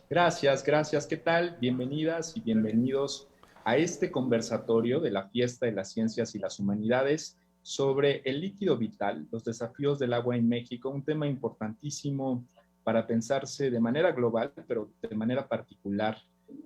Gracias, gracias. ¿Qué tal? Bienvenidas y bienvenidos a este conversatorio de la Fiesta de las Ciencias y las Humanidades sobre el líquido vital, los desafíos del agua en México, un tema importantísimo para pensarse de manera global, pero de manera particular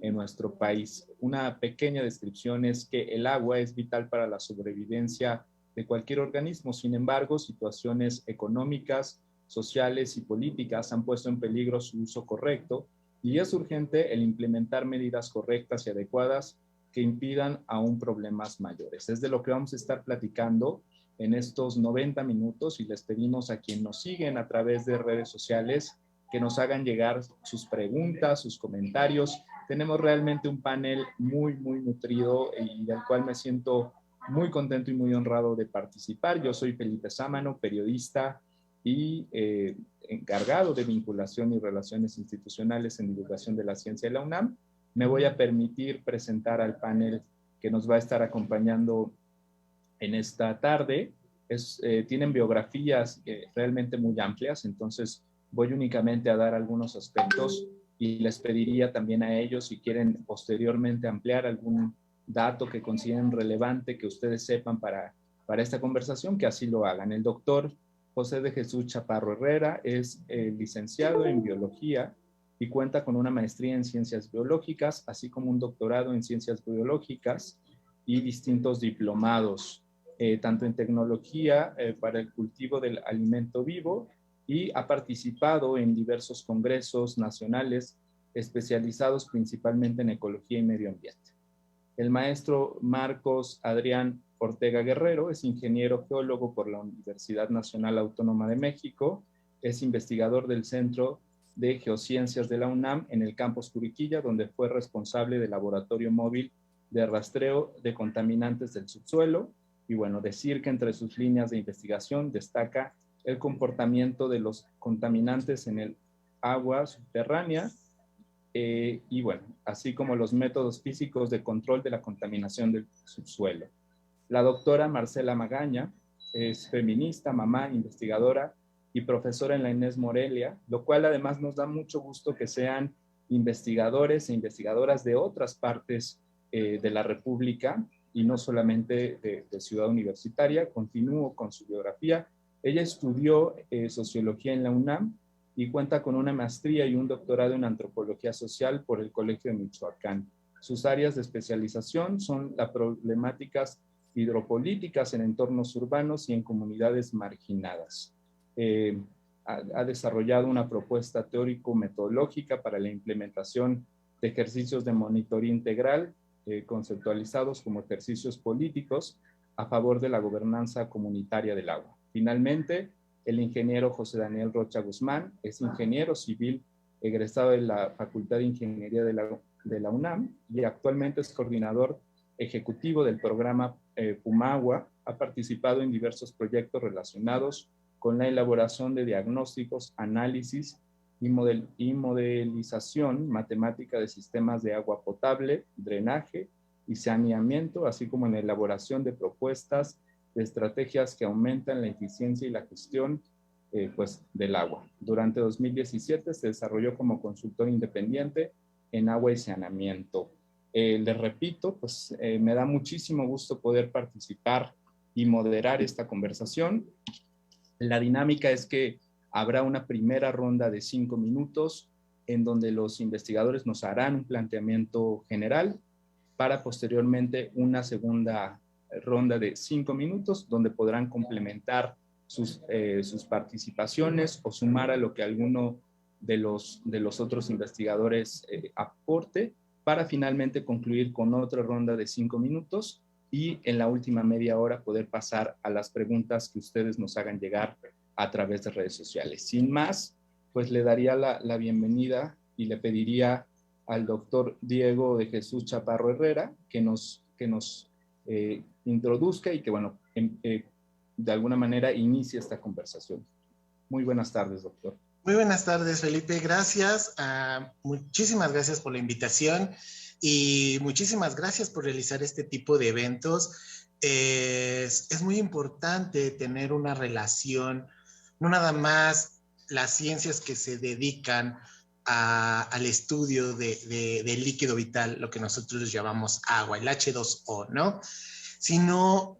en nuestro país. Una pequeña descripción es que el agua es vital para la sobrevivencia de cualquier organismo. Sin embargo, situaciones económicas, sociales y políticas han puesto en peligro su uso correcto y es urgente el implementar medidas correctas y adecuadas que impidan aún problemas mayores. Es de lo que vamos a estar platicando en estos 90 minutos y les pedimos a quienes nos siguen a través de redes sociales que nos hagan llegar sus preguntas, sus comentarios. Tenemos realmente un panel muy nutrido y del cual me siento muy contento y muy honrado de participar. Yo soy Felipe Sámano, periodista y encargado de vinculación y relaciones institucionales en divulgación de la ciencia de la UNAM. Me voy a permitir presentar al panel que nos va a estar acompañando en esta tarde. Tienen biografías realmente muy amplias, entonces voy únicamente a dar algunos aspectos y les pediría también a ellos si quieren posteriormente ampliar algún dato que consideren relevante que ustedes sepan para esta conversación, que así lo hagan. El doctor José de Jesús Chaparro Herrera es licenciado en biología y cuenta con una maestría en ciencias biológicas, así como un doctorado en ciencias biológicas y distintos diplomados, tanto en tecnología para el cultivo del alimento vivo, y ha participado en diversos congresos nacionales especializados principalmente en ecología y medio ambiente. El maestro Marcos Adrián Ortega Guerrero es ingeniero geólogo por la Universidad Nacional Autónoma de México, es investigador del Centro de Geociencias de la UNAM en el campus Curiquilla, donde fue responsable del laboratorio móvil de rastreo de contaminantes del subsuelo. Y bueno, decir que entre sus líneas de investigación destaca el comportamiento de los contaminantes en el agua subterránea, y bueno, así como los métodos físicos de control de la contaminación del subsuelo. La doctora Marcela Magaña es feminista, mamá, investigadora y profesora en la Inés Morelia, lo cual además nos da mucho gusto que sean investigadores e investigadoras de otras partes de la República y no solamente de Ciudad Universitaria. Continúo con su biografía. Ella estudió sociología en la UNAM y cuenta con una maestría y un doctorado en antropología social por el Colegio de Michoacán. Sus áreas de especialización son las problemáticas hidropolíticas en entornos urbanos y en comunidades marginadas. Ha desarrollado una propuesta teórico-metodológica para la implementación de ejercicios de monitoreo integral, conceptualizados como ejercicios políticos a favor de la gobernanza comunitaria del agua. Finalmente, el ingeniero José Daniel Rocha Guzmán es ingeniero civil egresado de la Facultad de Ingeniería de la UNAM y actualmente es coordinador ejecutivo del programa Pumagua. Ha participado en diversos proyectos relacionados con la elaboración de diagnósticos, análisis y modelización matemática de sistemas de agua potable, drenaje y saneamiento, así como en la elaboración de propuestas de estrategias que aumentan la eficiencia y la gestión del agua. Durante 2017 se desarrolló como consultor independiente en agua y saneamiento. Les repito, me da muchísimo gusto poder participar y moderar esta conversación. La dinámica es que habrá una primera ronda de 5 minutos en donde los investigadores nos harán un planteamiento general para posteriormente una segunda ronda de 5 minutos donde podrán complementar sus participaciones o sumar a lo que alguno de los otros investigadores aporte, para finalmente concluir con otra ronda de 5 minutos y en la última media hora poder pasar a las preguntas que ustedes nos hagan llegar a través de redes sociales. Sin más, pues le daría la bienvenida y le pediría al doctor Diego de Jesús Chaparro Herrera que nos introduzca y que, bueno, de alguna manera inicie esta conversación. Muy buenas tardes, doctor. Muy buenas tardes, Felipe. Gracias. Muchísimas gracias por la invitación y muchísimas gracias por realizar este tipo de eventos. Es muy importante tener una relación, no nada más las ciencias que se dedican al estudio del líquido vital, lo que nosotros llamamos agua, el H2O, ¿no? Sino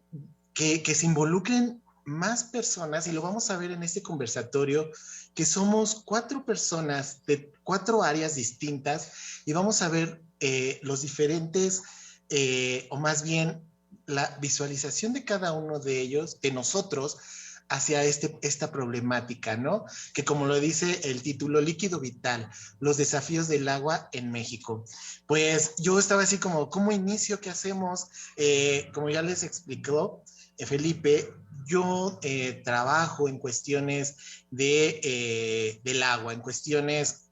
que se involucren más personas, y lo vamos a ver en este conversatorio, que somos 4 personas de 4 áreas distintas, y vamos a ver los diferentes, o más bien la visualización de cada uno de ellos, de nosotros, hacia esta problemática, ¿no? Que como lo dice el título, líquido vital, los desafíos del agua en México. Pues yo estaba así como, ¿cómo inicio? ¿Qué hacemos? Como ya les explicó Felipe, yo trabajo en cuestiones del agua, en cuestiones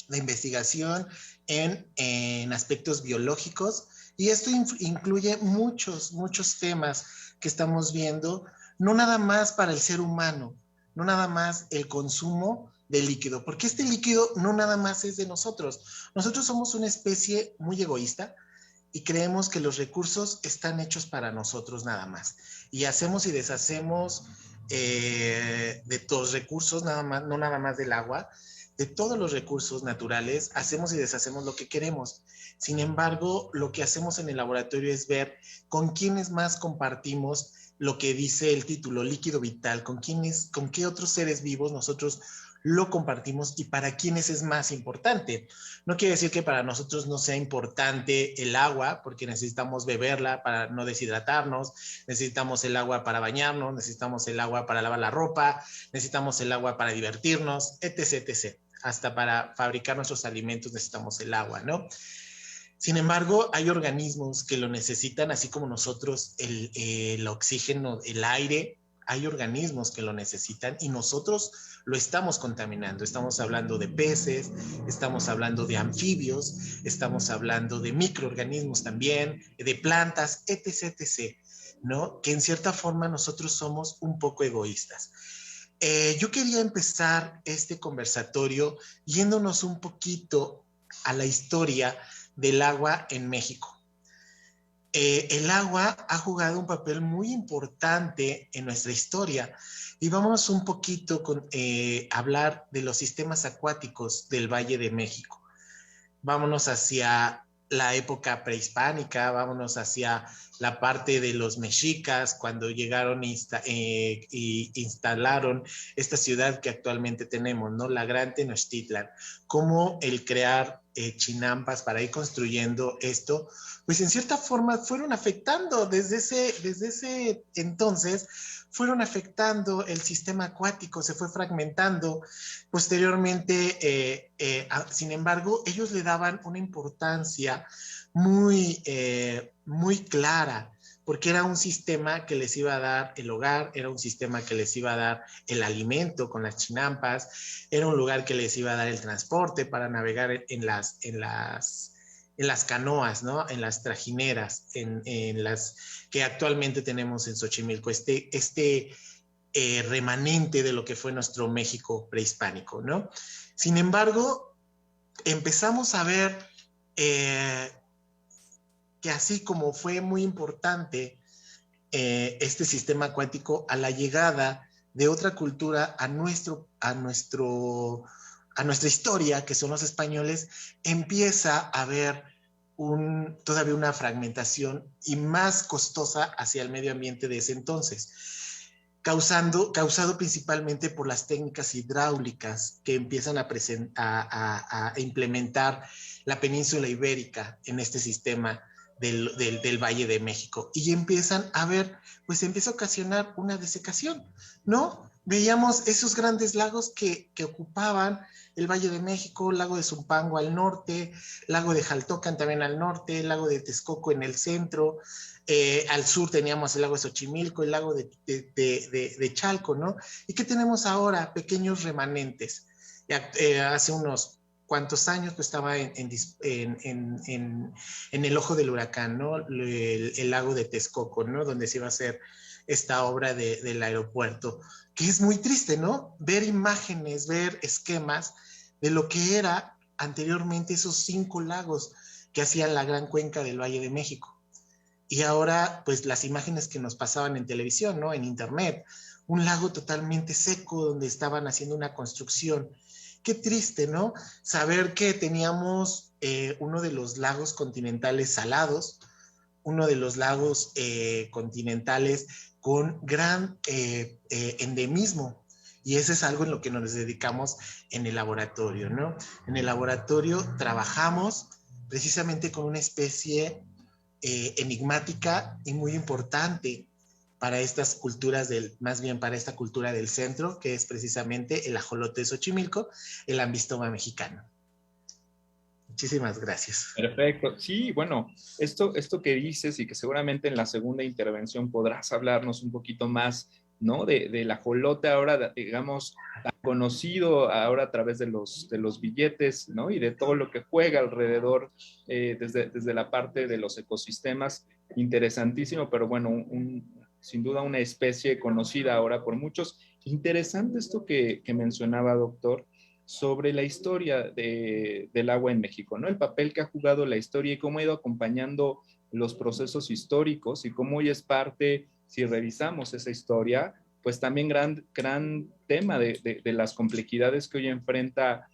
de investigación en aspectos biológicos, y esto incluye muchos temas que estamos viendo, no nada más para el ser humano, no nada más el consumo de líquido, porque este líquido no nada más es de nosotros. Nosotros somos una especie muy egoísta y creemos que los recursos están hechos para nosotros nada más. Y hacemos y deshacemos de todos los recursos, nada más, no nada más del agua, de todos los recursos naturales, hacemos y deshacemos lo que queremos. Sin embargo, lo que hacemos en el laboratorio es ver con quiénes más compartimos lo que dice el título, líquido vital, con qué otros seres vivos nosotros lo compartimos y para quiénes es más importante. No quiere decir que para nosotros no sea importante el agua, porque necesitamos beberla para no deshidratarnos, necesitamos el agua para bañarnos, necesitamos el agua para lavar la ropa, necesitamos el agua para divertirnos, etc., etc. Hasta para fabricar nuestros alimentos necesitamos el agua, ¿no? Sin embargo, hay organismos que lo necesitan, así como nosotros, el oxígeno, el aire, hay organismos que lo necesitan y nosotros lo estamos contaminando. Estamos hablando de peces, estamos hablando de anfibios, estamos hablando de microorganismos también, de plantas, etc., etc., ¿no? Que en cierta forma nosotros somos un poco egoístas. Yo quería empezar este conversatorio yéndonos un poquito a la historia del agua en México. El agua ha jugado un papel muy importante en nuestra historia y vámonos un poquito con hablar de los sistemas acuáticos del Valle de México. Vámonos hacia la época prehispánica, vámonos hacia la parte de los mexicas, cuando llegaron y instalaron esta ciudad que actualmente tenemos, ¿no? La Gran Tenochtitlan. Cómo el crear chinampas para ir construyendo esto, pues en cierta forma fueron afectando desde ese entonces, fueron afectando el sistema acuático, se fue fragmentando. Posteriormente, sin embargo, ellos le daban una importancia muy clara, porque era un sistema que les iba a dar el hogar, era un sistema que les iba a dar el alimento con las chinampas, era un lugar que les iba a dar el transporte para navegar en las canoas, ¿no? En las trajineras, en las que actualmente tenemos en Xochimilco, remanente de lo que fue nuestro México prehispánico, ¿no? Sin embargo, empezamos a ver que así como fue muy importante este sistema acuático, a la llegada de otra cultura a nuestra historia, que son los españoles, empieza a haber todavía una fragmentación y más costosa hacia el medio ambiente de ese entonces, causado principalmente por las técnicas hidráulicas que empiezan a implementar la península ibérica en este sistema del Valle de México. Y empiezan a ver, pues empieza a ocasionar una desecación, ¿no? Veíamos esos grandes lagos que ocupaban el Valle de México, el lago de Zumpango al norte, lago de Jaltocan también al norte, el lago de Texcoco en el centro, al sur teníamos el lago de Xochimilco, el lago de Chalco, ¿no? ¿Y qué tenemos ahora? Pequeños remanentes. Hace unos cuantos años pues estaba en el ojo del huracán, ¿no? El lago de Texcoco, ¿no? Donde se iba a hacer esta obra del aeropuerto, que es muy triste, ¿no? Ver imágenes, ver esquemas de lo que era anteriormente esos 5 lagos que hacían la gran cuenca del Valle de México. Y ahora, pues las imágenes que nos pasaban en televisión, ¿no? En internet, un lago totalmente seco donde estaban haciendo una construcción qué triste, ¿no? Saber que teníamos uno de los lagos continentales salados, uno de los lagos continentales con gran endemismo. Y eso es algo en lo que nos dedicamos en el laboratorio, ¿no? En el laboratorio trabajamos precisamente con una especie enigmática y muy importante para estas culturas más bien para esta cultura del centro, que es precisamente el ajolote de Xochimilco, el ambistoma mexicano. Muchísimas gracias. Perfecto. Sí, bueno, esto que dices y que seguramente en la segunda intervención podrás hablarnos un poquito más, ¿no? Del ajolote ahora, digamos, tan conocido ahora a través de los billetes, ¿no? Y de todo lo que juega alrededor desde la parte de los ecosistemas. Interesantísimo, pero bueno, sin duda una especie conocida ahora por muchos. Interesante esto que mencionaba, doctor, sobre la historia del agua en México, ¿no? El papel que ha jugado la historia y cómo ha ido acompañando los procesos históricos y cómo hoy es parte, si revisamos esa historia, pues también gran tema de las complejidades que hoy enfrenta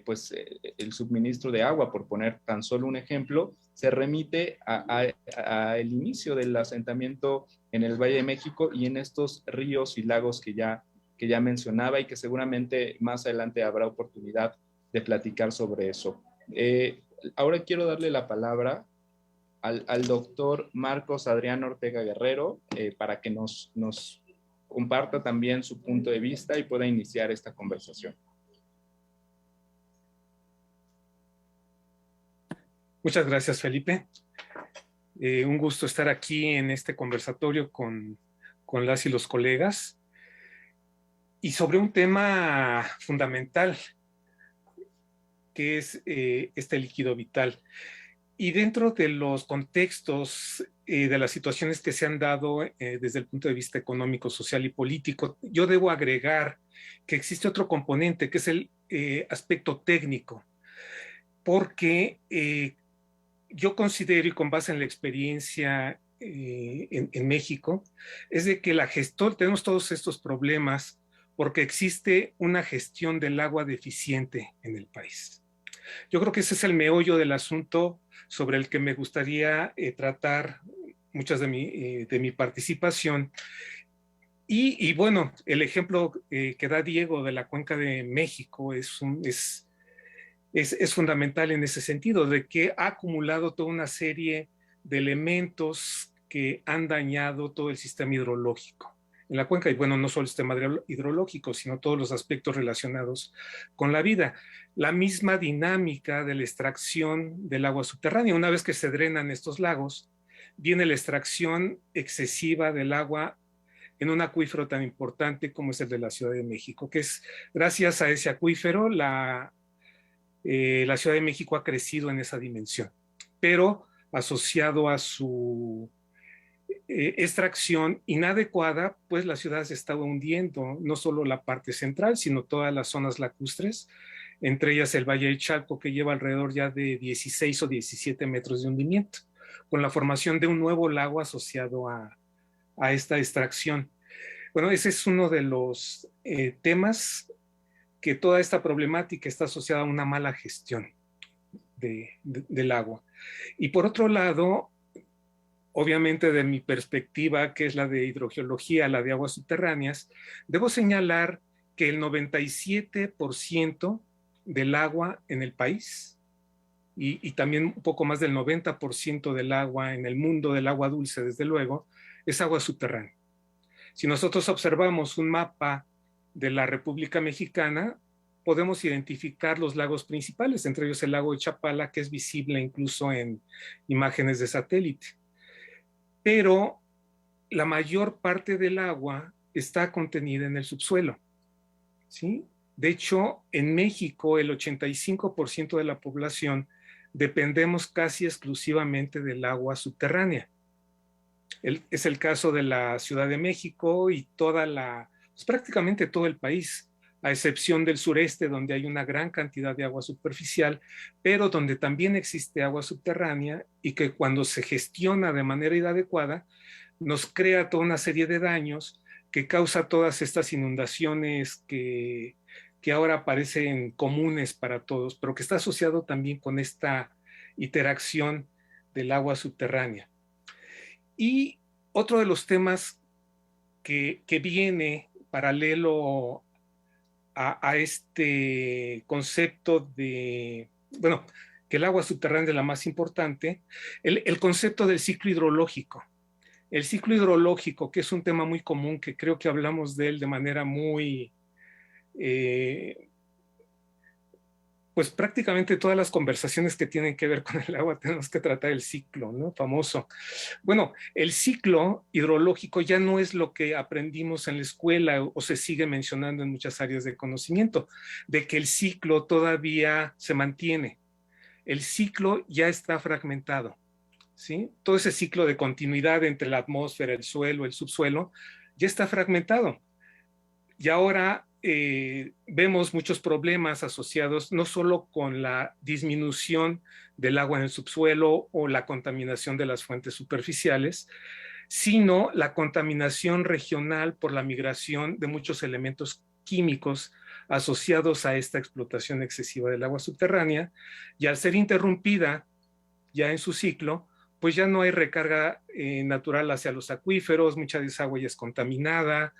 pues el suministro de agua, por poner tan solo un ejemplo, se remite al inicio del asentamiento en el Valle de México y en estos ríos y lagos que ya mencionaba y que seguramente más adelante habrá oportunidad de platicar sobre eso. Ahora quiero darle la palabra al doctor Marcos Adrián Ortega Guerrero para que nos comparta también su punto de vista y pueda iniciar esta conversación. Muchas gracias, Felipe. Un gusto estar aquí en este conversatorio con las y los colegas y sobre un tema fundamental que es este líquido vital. Y dentro de los contextos de las situaciones que se han dado desde el punto de vista económico, social y político, yo debo agregar que existe otro componente que es el aspecto técnico, porque yo considero, y con base en la experiencia en México, es de que tenemos todos estos problemas porque existe una gestión del agua deficiente en el país. Yo creo que ese es el meollo del asunto sobre el que me gustaría tratar muchas de mi participación. Y bueno, el ejemplo que da Diego de la Cuenca de México es fundamental en ese sentido, de que ha acumulado toda una serie de elementos que han dañado todo el sistema hidrológico en la cuenca. Y bueno, no solo el sistema hidrológico, sino todos los aspectos relacionados con la vida. La misma dinámica de la extracción del agua subterránea. Una vez que se drenan estos lagos, viene la extracción excesiva del agua en un acuífero tan importante como es el de la Ciudad de México, que es gracias a ese acuífero la Ciudad de México ha crecido en esa dimensión, pero asociado a su extracción inadecuada, pues la ciudad se estaba hundiendo, no solo la parte central, sino todas las zonas lacustres, entre ellas el Valle de Chalco, que lleva alrededor ya de 16 o 17 metros de hundimiento, con la formación de un nuevo lago asociado a esta extracción. Bueno, ese es uno de los temas que toda esta problemática está asociada a una mala gestión del agua. Y por otro lado, obviamente de mi perspectiva, que es la de hidrogeología, la de aguas subterráneas, debo señalar que el 97% del agua en el país y también un poco más del 90% del agua en el mundo, del agua dulce, desde luego, es agua subterránea. Si nosotros observamos un mapa de la República Mexicana, podemos identificar los lagos principales, entre ellos el lago de Chapala, que es visible incluso en imágenes de satélite. Pero la mayor parte del agua está contenida en el subsuelo, ¿sí? De hecho, en México, el 85% de la población dependemos casi exclusivamente del agua subterránea. Es el caso de la Ciudad de México y pues prácticamente todo el país, a excepción del sureste, donde hay una gran cantidad de agua superficial, pero donde también existe agua subterránea y que cuando se gestiona de manera inadecuada, nos crea toda una serie de daños que causa todas estas inundaciones que que ahora parecen comunes para todos, pero que está asociado también con esta interacción del agua subterránea. Y otro de los temas que viene paralelo a este concepto de, bueno, que el agua subterránea es la más importante, el concepto del ciclo hidrológico. El ciclo hidrológico, que es un tema muy común, que creo que hablamos de él de manera muy, pues prácticamente todas las conversaciones que tienen que ver con el agua tenemos que tratar el ciclo, ¿no? Famoso. Bueno, el ciclo hidrológico ya no es lo que aprendimos en la escuela o se sigue mencionando en muchas áreas de conocimiento, de que el ciclo todavía se mantiene. El ciclo ya está fragmentado, ¿sí? Todo ese ciclo de continuidad entre la atmósfera, el suelo, el subsuelo, ya está fragmentado. Y ahora vemos muchos problemas asociados no solo con la disminución del agua en el subsuelo o la contaminación de las fuentes superficiales, sino la contaminación regional por la migración de muchos elementos químicos asociados a esta explotación excesiva del agua subterránea, y al ser interrumpida ya en su ciclo, pues ya no hay recarga natural hacia los acuíferos, mucha de esa agua ya es contaminada,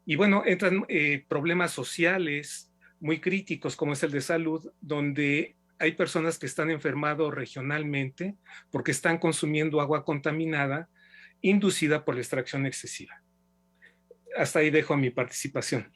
y bueno, entran problemas sociales muy críticos, como es el de salud, donde hay personas que están enfermando regionalmente porque están consumiendo agua contaminada inducida por la extracción excesiva. Hasta ahí dejo mi participación.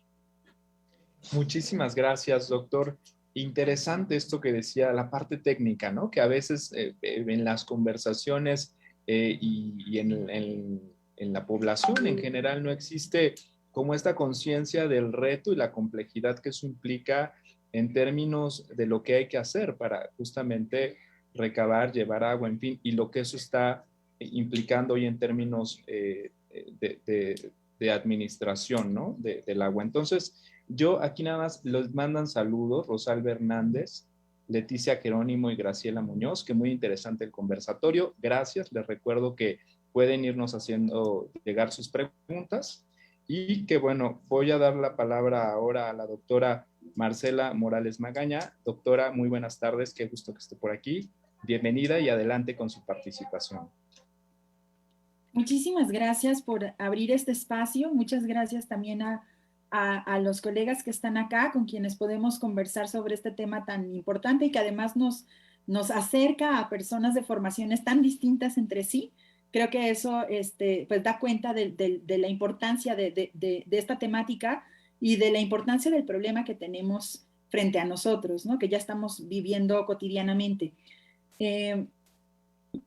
Muchísimas gracias, doctor. Interesante esto que decía, la parte técnica, ¿no? Que a veces en las conversaciones y en la población en general no existe como esta conciencia del reto y la complejidad que eso implica en términos de lo que hay que hacer para justamente recabar, llevar agua, en fin, y lo que eso está implicando hoy en términos de administración, ¿no? Del agua. Entonces, yo aquí nada más les mandan saludos, Rosalba Hernández, Leticia Jerónimo y Graciela Muñoz, que muy interesante el conversatorio. Gracias, les recuerdo que pueden irnos haciendo llegar sus preguntas y que bueno, voy a dar la palabra ahora a la doctora Marcela Morales Magaña. Doctora, muy buenas tardes, qué gusto que esté por aquí. Bienvenida y adelante con su participación. Muchísimas gracias por abrir este espacio. Muchas gracias también a los colegas que están acá, con quienes podemos conversar sobre este tema tan importante y que además nos acerca a personas de formaciones tan distintas entre sí. Creo que eso pues da cuenta de la importancia de esta temática y de la importancia del problema que tenemos frente a nosotros, ¿no? Que ya estamos viviendo cotidianamente.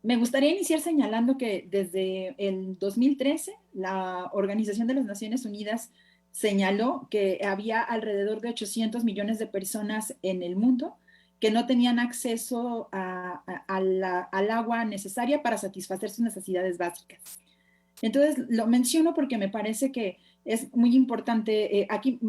Me gustaría iniciar señalando que desde el 2013 la Organización de las Naciones Unidas señaló que había alrededor de 800 millones de personas en el mundo que no tenían acceso al agua necesaria para satisfacer sus necesidades básicas. Entonces, lo menciono porque me parece que es muy importante. Aquí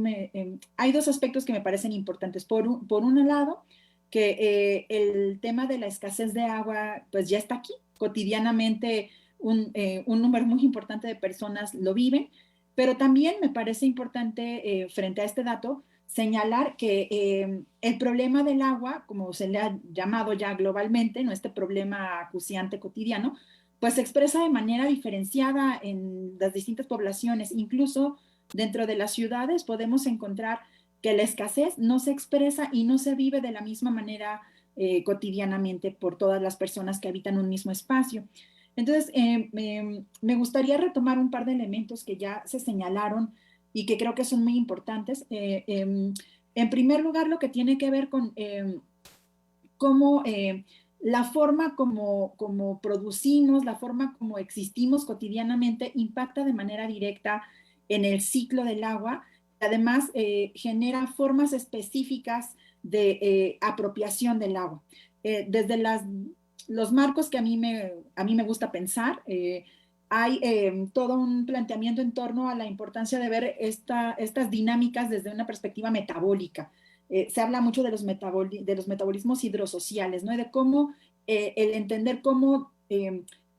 hay dos aspectos que me parecen importantes. Por un lado, que el tema de la escasez de agua pues ya está aquí. Cotidianamente un número muy importante de personas lo viven, pero también me parece importante frente a este dato señalar que el problema del agua, como se le ha llamado ya globalmente, ¿no? Este problema acuciante cotidiano, pues se expresa de manera diferenciada en las distintas poblaciones. Incluso dentro de las ciudades podemos encontrar que la escasez no se expresa y no se vive de la misma manera cotidianamente por todas las personas que habitan un mismo espacio. Entonces, me gustaría retomar un par de elementos que ya se señalaron y que creo que son muy importantes. En primer lugar, lo que tiene que ver con cómo la forma como producimos, la forma como existimos cotidianamente impacta de manera directa en el ciclo del agua. Además, genera formas específicas de apropiación del agua. Desde los marcos que a mí me gusta pensar, hay todo un planteamiento en torno a la importancia de ver estas dinámicas desde una perspectiva metabólica. Se habla mucho de los metabolismos hidrosociales, ¿no? Y de cómo el entender cómo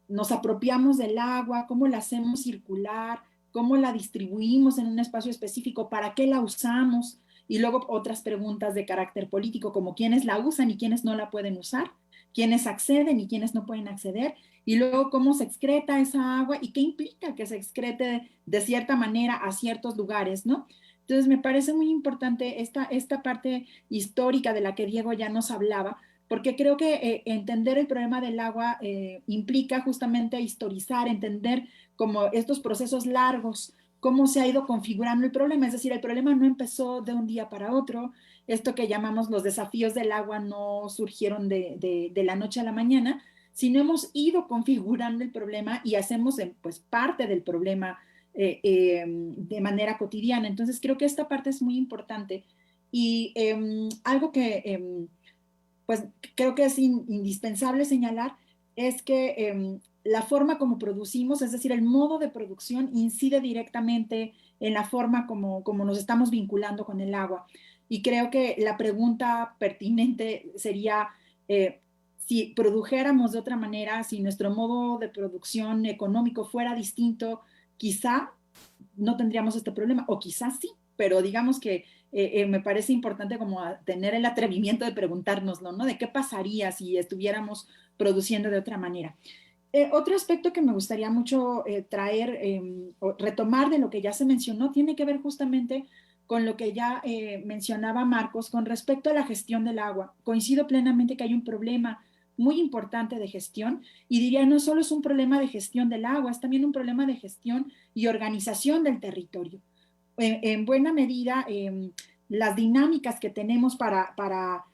nos apropiamos del agua, cómo la hacemos circular, cómo la distribuimos en un espacio específico, para qué la usamos y luego otras preguntas de carácter político, como quiénes la usan y quiénes no la pueden usar, quiénes acceden y quiénes no pueden acceder, y luego cómo se excreta esa agua y qué implica que se excrete de cierta manera a ciertos lugares, ¿no? Entonces me parece muy importante esta parte histórica de la que Diego ya nos hablaba, porque creo que entender el problema del agua implica justamente historizar, entender como estos procesos largos, cómo se ha ido configurando el problema, es decir, el problema no empezó de un día para otro, esto que llamamos los desafíos del agua no surgieron de la noche a la mañana, sino hemos ido configurando el problema y hacemos pues parte del problema de manera cotidiana. Entonces creo que esta parte es muy importante y algo que pues creo que es indispensable señalar es que la forma como producimos, es decir, el modo de producción incide directamente en la forma como nos estamos vinculando con el agua. Y creo que la pregunta pertinente sería si produjéramos de otra manera, si nuestro modo de producción económico fuera distinto, quizá no tendríamos este problema, o quizás sí, pero digamos que me parece importante como tener el atrevimiento de preguntárnoslo, ¿no? De qué pasaría si estuviéramos produciendo de otra manera. Otro aspecto que me gustaría mucho traer o retomar de lo que ya se mencionó tiene que ver justamente con lo que ya mencionaba Marcos con respecto a la gestión del agua. Coincido plenamente que hay un problema muy importante de gestión y diría no solo es un problema de gestión del agua, es también un problema de gestión y organización del territorio. En buena medida, las dinámicas que tenemos para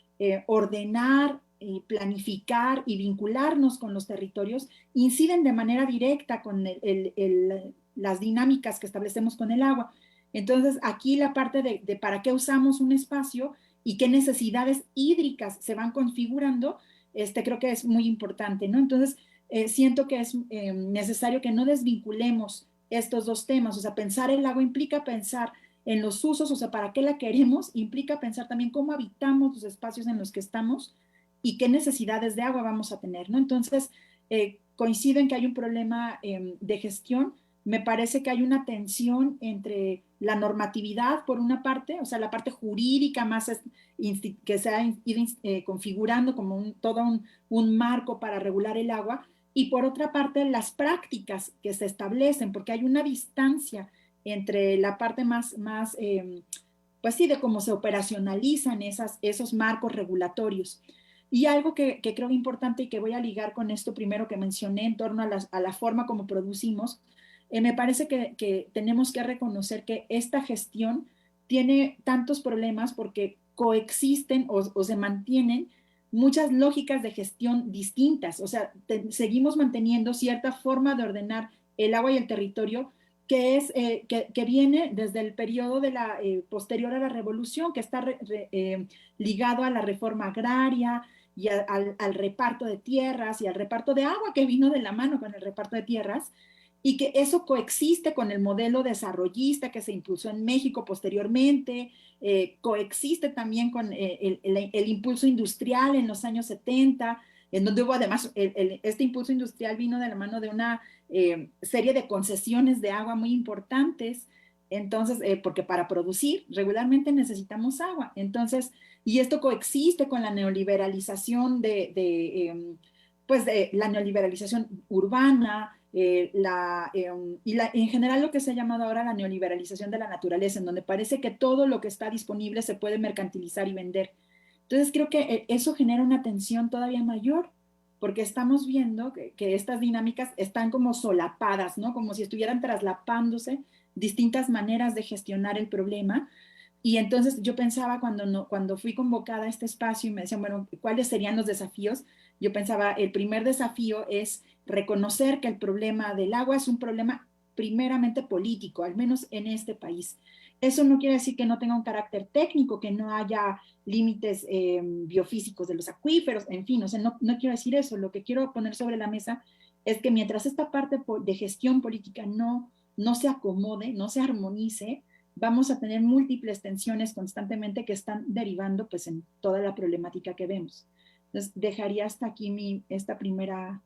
ordenar, planificar y vincularnos con los territorios inciden de manera directa con las dinámicas que establecemos con el agua. Entonces, aquí la parte de para qué usamos un espacio y qué necesidades hídricas se van configurando, creo que es muy importante, ¿no? Entonces, siento que es necesario que no desvinculemos estos dos temas, o sea, pensar el agua implica pensar en los usos, o sea, para qué la queremos, implica pensar también cómo habitamos los espacios en los que estamos y qué necesidades de agua vamos a tener, ¿no? Entonces, coincido en que hay un problema de gestión, me parece que hay una tensión entre la normatividad, por una parte, o sea, la parte jurídica más que se ha ido configurando como todo un marco para regular el agua, y por otra parte las prácticas que se establecen, porque hay una distancia entre la parte más pues sí, de cómo se operacionalizan esos marcos regulatorios. Y algo que creo importante y que voy a ligar con esto primero que mencioné en torno a la forma como producimos, me parece que tenemos que reconocer que esta gestión tiene tantos problemas porque coexisten o se mantienen muchas lógicas de gestión distintas. O sea, seguimos manteniendo cierta forma de ordenar el agua y el territorio que viene desde el periodo posterior a la revolución, que está ligado a la reforma agraria y al reparto de tierras y al reparto de agua que vino de la mano con el reparto de tierras, y que eso coexiste con el modelo desarrollista que se impulsó en México posteriormente, coexiste también con el impulso industrial en los años 70, en donde hubo además, este impulso industrial vino de la mano de una serie de concesiones de agua muy importantes, entonces, porque para producir regularmente necesitamos agua, entonces, y esto coexiste con la neoliberalización pues de la neoliberalización urbana, en general lo que se ha llamado ahora la neoliberalización de la naturaleza, en donde parece que todo lo que está disponible se puede mercantilizar y vender. Entonces creo que eso genera una tensión todavía mayor, porque estamos viendo que estas dinámicas están como solapadas, ¿no? Como si estuvieran traslapándose distintas maneras de gestionar el problema. Y entonces yo pensaba cuando fui convocada a este espacio y me decían, bueno, ¿cuáles serían los desafíos? Yo pensaba, el primer desafío es reconocer que el problema del agua es un problema primeramente político, al menos en este país. Eso no quiere decir que no tenga un carácter técnico, que no haya límites biofísicos de los acuíferos, en fin, o sea, no quiero decir eso. Lo que quiero poner sobre la mesa es que mientras esta parte de gestión política no se acomode, no se armonice, vamos a tener múltiples tensiones constantemente que están derivando pues en toda la problemática que vemos. Entonces, dejaría hasta aquí esta primera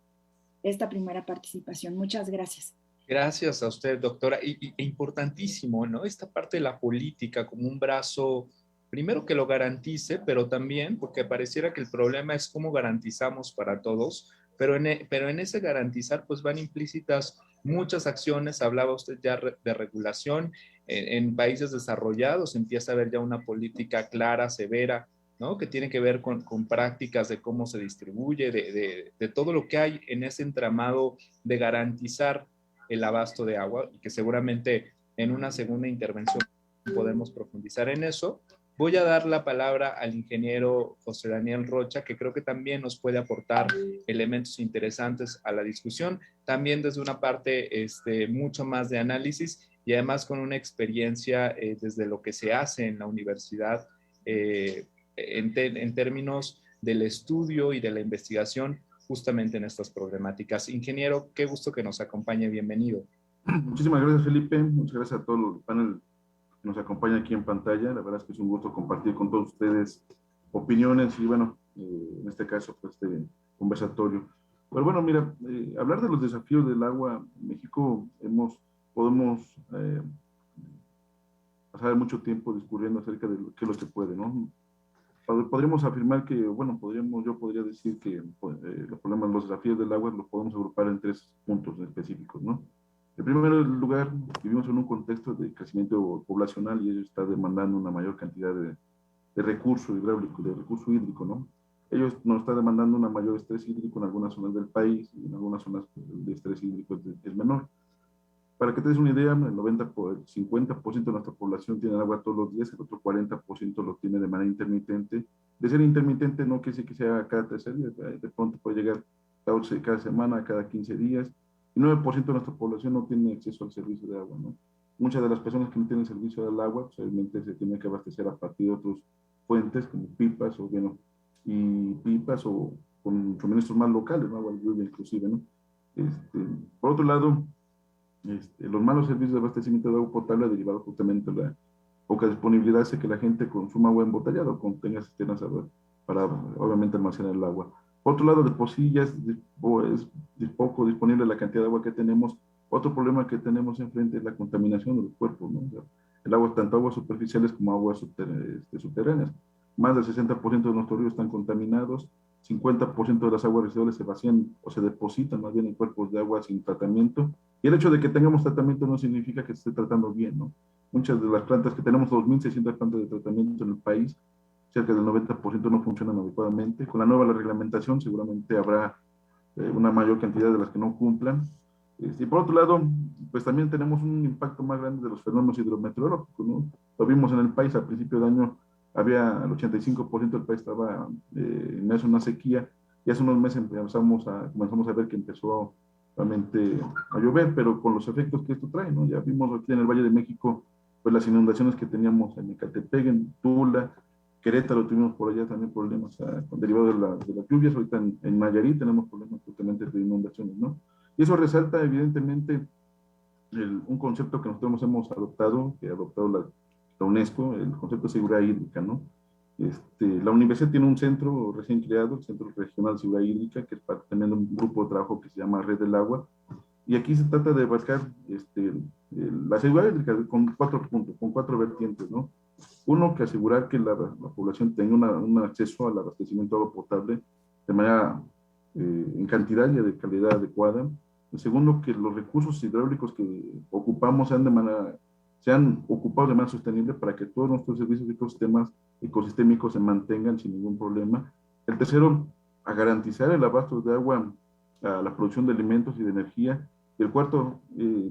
participación. Muchas gracias. Gracias a usted, doctora. Y importantísimo, ¿no? Esta parte de la política como un brazo primero que lo garantice, pero también porque pareciera que el problema es cómo garantizamos para todos, pero en ese garantizar pues van implícitas muchas acciones. Hablaba usted ya de regulación. En países desarrollados empieza a haber ya una política clara, severa, ¿no? Que tiene que ver con prácticas de cómo se distribuye, de todo lo que hay en ese entramado de garantizar el abasto de agua, y que seguramente en una segunda intervención podemos profundizar en eso. Voy a dar la palabra al ingeniero José Daniel Rocha, que creo que también nos puede aportar elementos interesantes a la discusión, también desde una parte mucho más de análisis y además con una experiencia desde lo que se hace en la universidad en términos del estudio y de la investigación justamente en estas problemáticas. Ingeniero, qué gusto que nos acompañe, bienvenido. Muchísimas gracias, Felipe. Muchas gracias a todos los panel que nos acompañan aquí en pantalla. La verdad es que es un gusto compartir con todos ustedes opiniones y, bueno, en este caso, pues, este conversatorio. Pero bueno, mira, hablar de los desafíos del agua en México, podemos pasar mucho tiempo discurriendo acerca de qué es lo que puede, ¿no? Podríamos afirmar que, bueno, yo podría decir que los problemas, los desafíos del agua los podemos agrupar en 3 puntos específicos, ¿no? En primer lugar, vivimos en un contexto de crecimiento poblacional y ello está demandando una mayor cantidad de recurso hidráulico, de recurso hídrico, ¿no? Ello nos está demandando una mayor estrés hídrico en algunas zonas del país y en algunas zonas de estrés hídrico es menor. Para que te des una idea, el 50% de nuestra población tiene agua todos los días, el otro 40% lo tiene de manera intermitente. De ser intermitente no quiere decir que sea cada 3 días, de pronto puede llegar cada semana, cada 15 días, y 9% de nuestra población no tiene acceso al servicio de agua, ¿no? Muchas de las personas que no tienen servicio del agua, pues, obviamente se tienen que abastecer a partir de otras fuentes, como pipas, o con suministros más locales, ¿no? Agua lluvia inclusive, ¿no? Por otro lado, los malos servicios de abastecimiento de agua potable derivados justamente de la poca disponibilidad hace que la gente consuma agua embotellada o tenga cisternas para obviamente almacenar el agua. Por otro lado, de por sí ya es poco disponible la cantidad de agua que tenemos. Otro problema que tenemos enfrente es la contaminación de los cuerpos, ¿no? O sea, el agua, tanto aguas superficiales como aguas subterráneas. Más del 60% de nuestros ríos están contaminados, 50% de las aguas residuales se vacían o se depositan más bien en cuerpos de agua sin tratamiento. Y el hecho de que tengamos tratamiento no significa que se esté tratando bien, ¿no? Muchas de las plantas que tenemos, 2.600 plantas de tratamiento en el país, cerca del 90% no funcionan adecuadamente. Con la nueva reglamentación seguramente habrá una mayor cantidad de las que no cumplan. Y por otro lado, pues también tenemos un impacto más grande de los fenómenos hidrometeorológicos, ¿no? Lo vimos en el país a principio de año, el 85% del país estaba inmerso en una sequía, y hace unos meses comenzamos a ver que empezó realmente a llover, pero con los efectos que esto trae, ¿no? Ya vimos aquí en el Valle de México, pues las inundaciones que teníamos en Ecatepec, en Tula, Querétaro, tuvimos por allá también problemas derivados de las lluvias. Ahorita en Nayarit tenemos problemas justamente de inundaciones, ¿no? Y eso resalta evidentemente un concepto que nosotros hemos adoptado, que ha adoptado la UNESCO, el concepto de seguridad hídrica, ¿no? La universidad tiene un centro recién creado, el Centro Regional de Seguridad Hídrica, que es parte también de un grupo de trabajo que se llama Red del Agua, y aquí se trata de abarcar la seguridad hídrica con 4 puntos, con 4 vertientes, ¿no? Uno, que asegurar que la población tenga un acceso al abastecimiento de agua potable de manera en cantidad y de calidad adecuada. El segundo, que los recursos hidráulicos que ocupamos sean ocupados de manera sostenible para que todos nuestros servicios ecosistémicos se mantengan sin ningún problema. El tercero, a garantizar el abasto de agua a la producción de alimentos y de energía. Y el cuarto,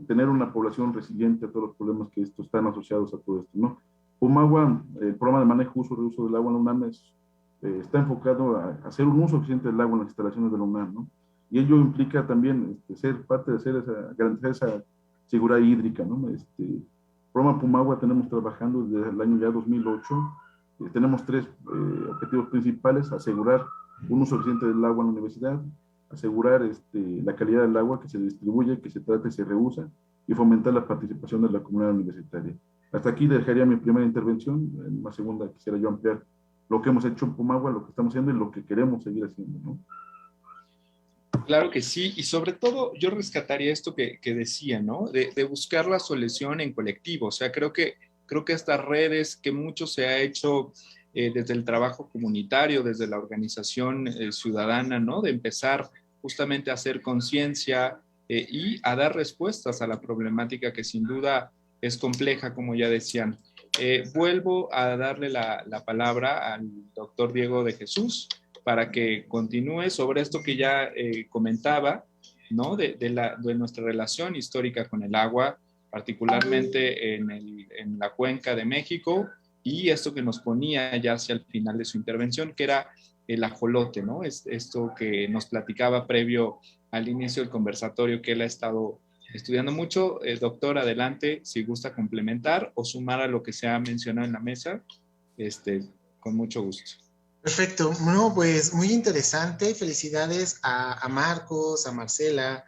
tener una población resiliente a todos los problemas que están asociados a todo esto, ¿no? Pumagua, el programa de manejo, uso y reuso del agua en la UNAM está enfocado a hacer un uso eficiente del agua en las instalaciones de la UNAM, ¿no? Y ello implica también ser parte de garantizar esa seguridad hídrica, ¿no? Programa Pumagua tenemos trabajando desde el año ya 2008. Tenemos 3 objetivos principales: asegurar un uso eficiente del agua en la universidad, asegurar la calidad del agua que se distribuye, que se trata y se reusa, y fomentar la participación de la comunidad universitaria. Hasta aquí dejaría mi primera intervención. En la segunda quisiera yo ampliar lo que hemos hecho en Pumagua, lo que estamos haciendo y lo que queremos seguir haciendo, ¿no? Claro que sí, y sobre todo yo rescataría esto que decía, ¿no? De buscar la solución en colectivo. O sea, creo Creo que estas redes que mucho se ha hecho desde el trabajo comunitario, desde la organización ciudadana, ¿no? De empezar justamente a hacer conciencia y a dar respuestas a la problemática que sin duda es compleja, como ya decían. Vuelvo a darle la palabra al doctor Diego de Jesús para que continúe sobre esto que ya comentaba, ¿no? De nuestra relación histórica con el agua, particularmente en la Cuenca de México, y esto que nos ponía ya hacia el final de su intervención, que era el ajolote, ¿no? Esto que nos platicaba previo al inicio del conversatorio, que él ha estado estudiando mucho. Doctor, adelante, si gusta complementar o sumar a lo que se ha mencionado en la mesa, con mucho gusto. Perfecto, no, pues muy interesante. Felicidades a Marcos, a Marcela,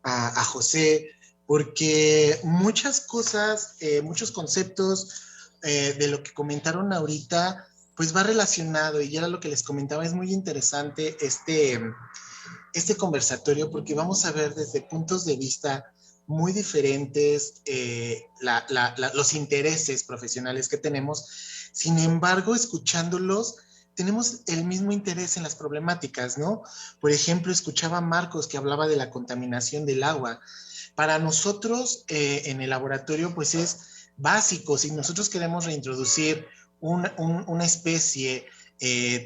a José, porque muchas cosas, muchos conceptos de lo que comentaron ahorita, pues va relacionado, y era lo que les comentaba. Es muy interesante este conversatorio, porque vamos a ver desde puntos de vista muy diferentes los intereses profesionales que tenemos. Sin embargo, escuchándolos, tenemos el mismo interés en las problemáticas, ¿no? Por ejemplo, escuchaba a Marcos que hablaba de la contaminación del agua. Para nosotros en el laboratorio, pues es básico. Si nosotros queremos reintroducir una especie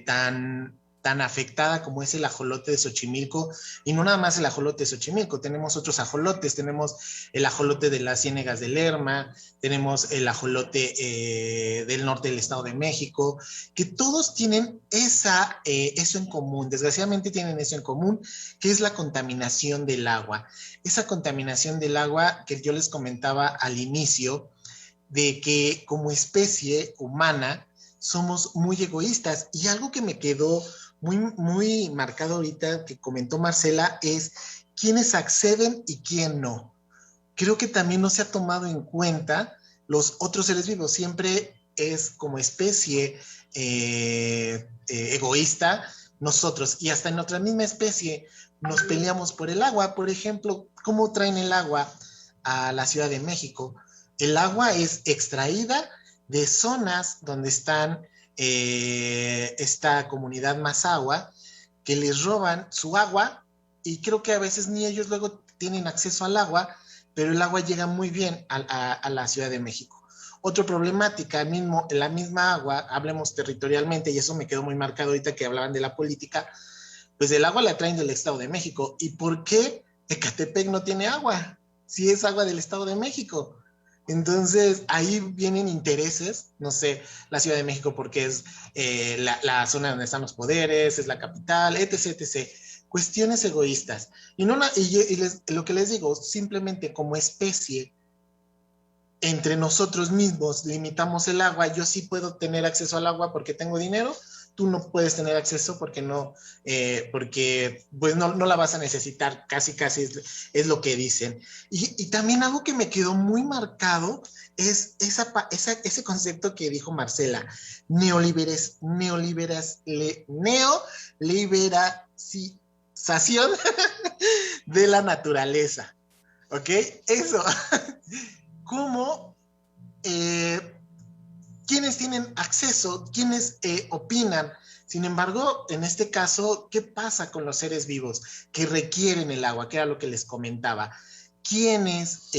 tan afectada como es el ajolote de Xochimilco, y no nada más el ajolote de Xochimilco, tenemos otros ajolotes, tenemos el ajolote de las Ciénegas de Lerma, tenemos el ajolote del norte del Estado de México, que todos tienen eso en común. Desgraciadamente tienen eso en común, que es la contaminación del agua. Esa contaminación del agua que yo les comentaba al inicio, de que como especie humana somos muy egoístas. Y algo que me quedó muy marcado ahorita, que comentó Marcela, es quiénes acceden y quién no. Creo que también no se ha tomado en cuenta los otros seres vivos. Siempre es como especie egoísta nosotros, y hasta en otra misma especie nos peleamos por el agua. Por ejemplo, ¿cómo traen el agua a la Ciudad de México? El agua es extraída de zonas donde están esta comunidad Mazahua, que les roban su agua, y creo que a veces ni ellos luego tienen acceso al agua, pero el agua llega muy bien a la Ciudad de México. Otra problemática, la misma agua, hablemos territorialmente, y eso me quedó muy marcado ahorita que hablaban de la política, pues el agua la traen del Estado de México. ¿Y por qué Ecatepec no tiene agua si es agua del Estado de México? Entonces, ahí vienen intereses, no sé, la Ciudad de México porque es la zona donde están los poderes, es la capital, etc., etc. Cuestiones egoístas. Y lo que les digo, simplemente como especie, entre nosotros mismos limitamos el agua. Yo sí puedo tener acceso al agua porque tengo dinero, tú no puedes tener acceso porque pues no la vas a necesitar, casi es lo que dicen. Y también algo que me quedó muy marcado es ese concepto que dijo Marcela, neoliberación de la naturaleza, ¿ok? Eso, ¿cómo quiénes tienen acceso, quiénes opinan? Sin embargo, en este caso, ¿qué pasa con los seres vivos que requieren el agua? Que era lo que les comentaba. ¿Quiénes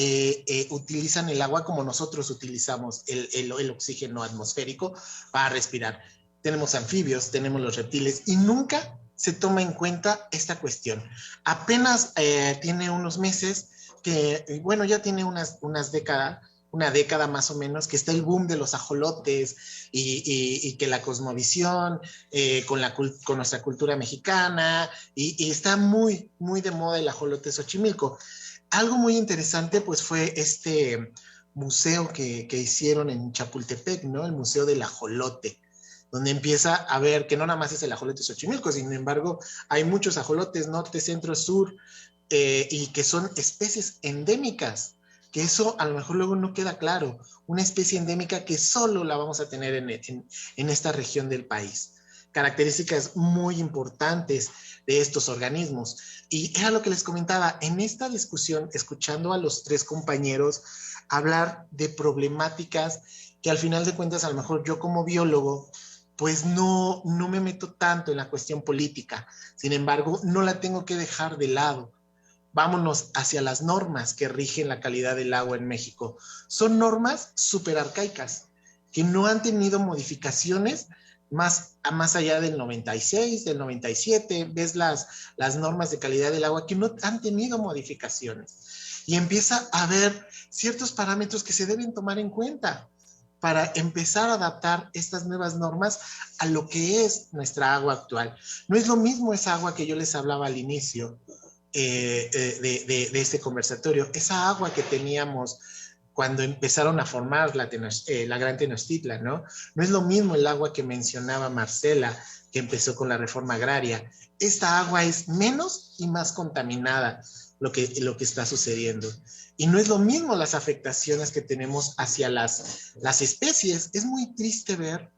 utilizan el agua como nosotros utilizamos el oxígeno atmosférico para respirar? Tenemos anfibios, tenemos los reptiles, y nunca se toma en cuenta esta cuestión. Apenas tiene unos meses que, bueno, ya tiene una década más o menos, que está el boom de los ajolotes y que la cosmovisión con nuestra cultura mexicana, y está muy, muy de moda el ajolote Xochimilco. Algo muy interesante pues fue este museo que hicieron en Chapultepec, ¿no? El Museo del Ajolote, donde empieza a ver que no nada más es el ajolote Xochimilco, sin embargo hay muchos ajolotes norte, centro, sur, y que son especies endémicas, que eso a lo mejor luego no queda claro. Una especie endémica que solo la vamos a tener en esta región del país. características muy importantes de estos organismos. Y era lo que les comentaba, en esta discusión, escuchando a los tres compañeros hablar de problemáticas que al final de cuentas, a lo mejor yo como biólogo, pues no me meto tanto en la cuestión política. Sin embargo, no la tengo que dejar de lado. Vámonos hacia las normas que rigen la calidad del agua en México. Son normas súper arcaicas, que no han tenido modificaciones más allá del 96, del 97, ves las normas de calidad del agua que no han tenido modificaciones. Y empieza a haber ciertos parámetros que se deben tomar en cuenta para empezar a adaptar estas nuevas normas a lo que es nuestra agua actual. No es lo mismo esa agua que yo les hablaba al inicio de este conversatorio, esa agua que teníamos cuando empezaron a formar la Gran Tenochtitlan, ¿no? No es lo mismo el agua que mencionaba Marcela, que empezó con la reforma agraria. Esta agua es menos y más contaminada, lo que está sucediendo. Y no es lo mismo las afectaciones que tenemos hacia las especies. Es muy triste ver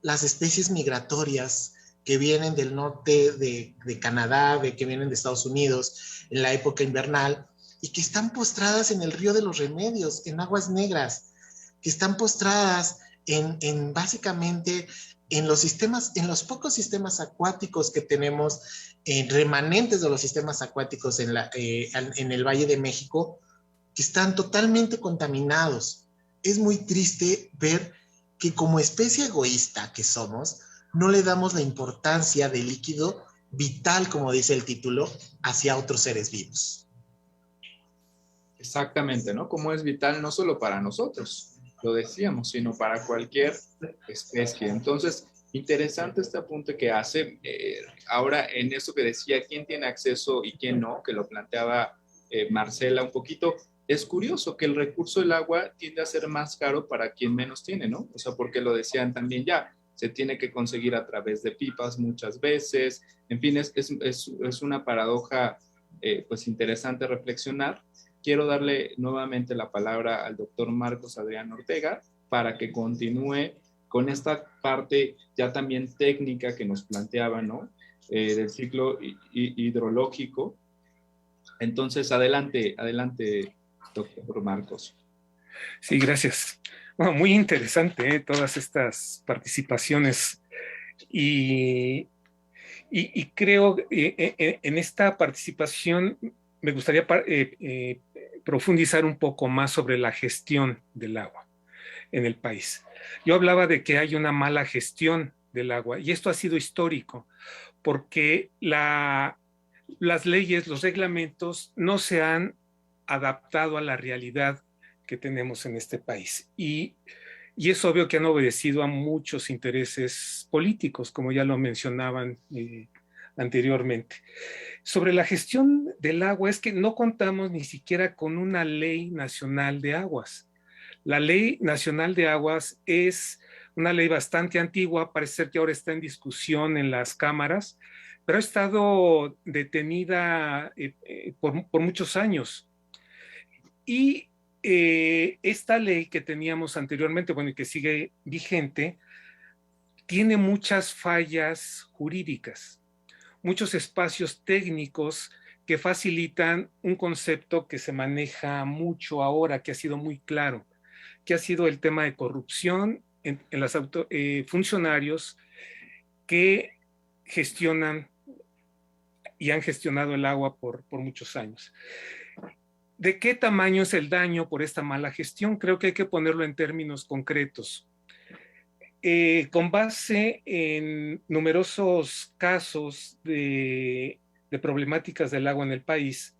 las especies migratorias que vienen del norte de Canadá, que vienen de Estados Unidos en la época invernal, y que están postradas en el río de los Remedios, en aguas negras, que están postradas en básicamente en los pocos sistemas acuáticos que tenemos, remanentes de los sistemas acuáticos en el Valle de México, que están totalmente contaminados. Es muy triste ver que como especie egoísta que somos, no le damos la importancia del líquido vital, como dice el título, hacia otros seres vivos. Exactamente, ¿no? Como es vital no solo para nosotros, lo decíamos, sino para cualquier especie. Entonces, interesante este apunte que hace. Ahora, en eso que decía, quién tiene acceso y quién no, que lo planteaba Marcela un poquito, es curioso que el recurso del agua tiende a ser más caro para quien menos tiene, ¿no? O sea, porque lo decían también ya, se tiene que conseguir a través de pipas muchas veces. En fin, es una paradoja pues interesante reflexionar. Quiero darle nuevamente la palabra al doctor Marcos Adrián Ortega para que continúe con esta parte ya también técnica que nos planteaba, ¿no? Del ciclo hidrológico. Entonces, adelante, doctor Marcos. Sí, gracias. Bueno, muy interesante, todas estas participaciones y creo en esta participación me gustaría profundizar un poco más sobre la gestión del agua en el país. Yo hablaba de que hay una mala gestión del agua y esto ha sido histórico porque las leyes, los reglamentos no se han adaptado a la realidad que tenemos en este país y es obvio que han obedecido a muchos intereses políticos, como ya lo mencionaban anteriormente. Sobre la gestión del agua es que no contamos ni siquiera con una ley nacional de aguas. La ley nacional de aguas es una ley bastante antigua, parece ser que ahora está en discusión en las cámaras, pero ha estado detenida por muchos años. Y esta ley que teníamos anteriormente, bueno, y que sigue vigente, tiene muchas fallas jurídicas, muchos espacios técnicos que facilitan un concepto que se maneja mucho ahora, que ha sido muy claro, que ha sido el tema de corrupción en los funcionarios que gestionan y han gestionado el agua por muchos años. ¿De qué tamaño es el daño por esta mala gestión? Creo que hay que ponerlo en términos concretos. Con base en numerosos casos de problemáticas del agua en el país,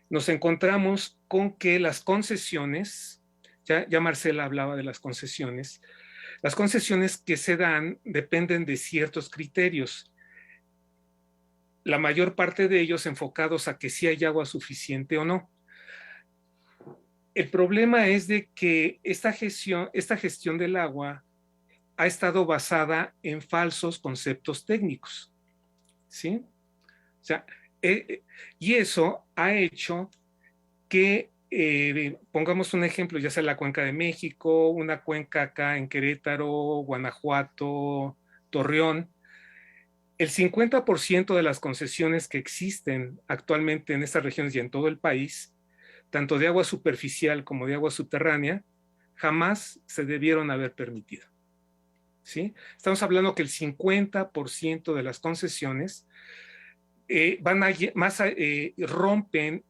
nos encontramos con que las concesiones, ya Marcela hablaba de las concesiones que se dan dependen de ciertos criterios. La mayor parte de ellos enfocados a que si hay agua suficiente o no. El problema es de que esta gestión del agua ha estado basada en falsos conceptos técnicos, ¿sí? O sea, y eso ha hecho que, pongamos un ejemplo, ya sea la Cuenca de México, una cuenca acá en Querétaro, Guanajuato, Torreón, El 50% de las concesiones que existen actualmente en estas regiones y en todo el país, tanto de agua superficial como de agua subterránea, jamás se debieron haber permitido. ¿Sí? Estamos hablando que el 50% de las concesiones rompen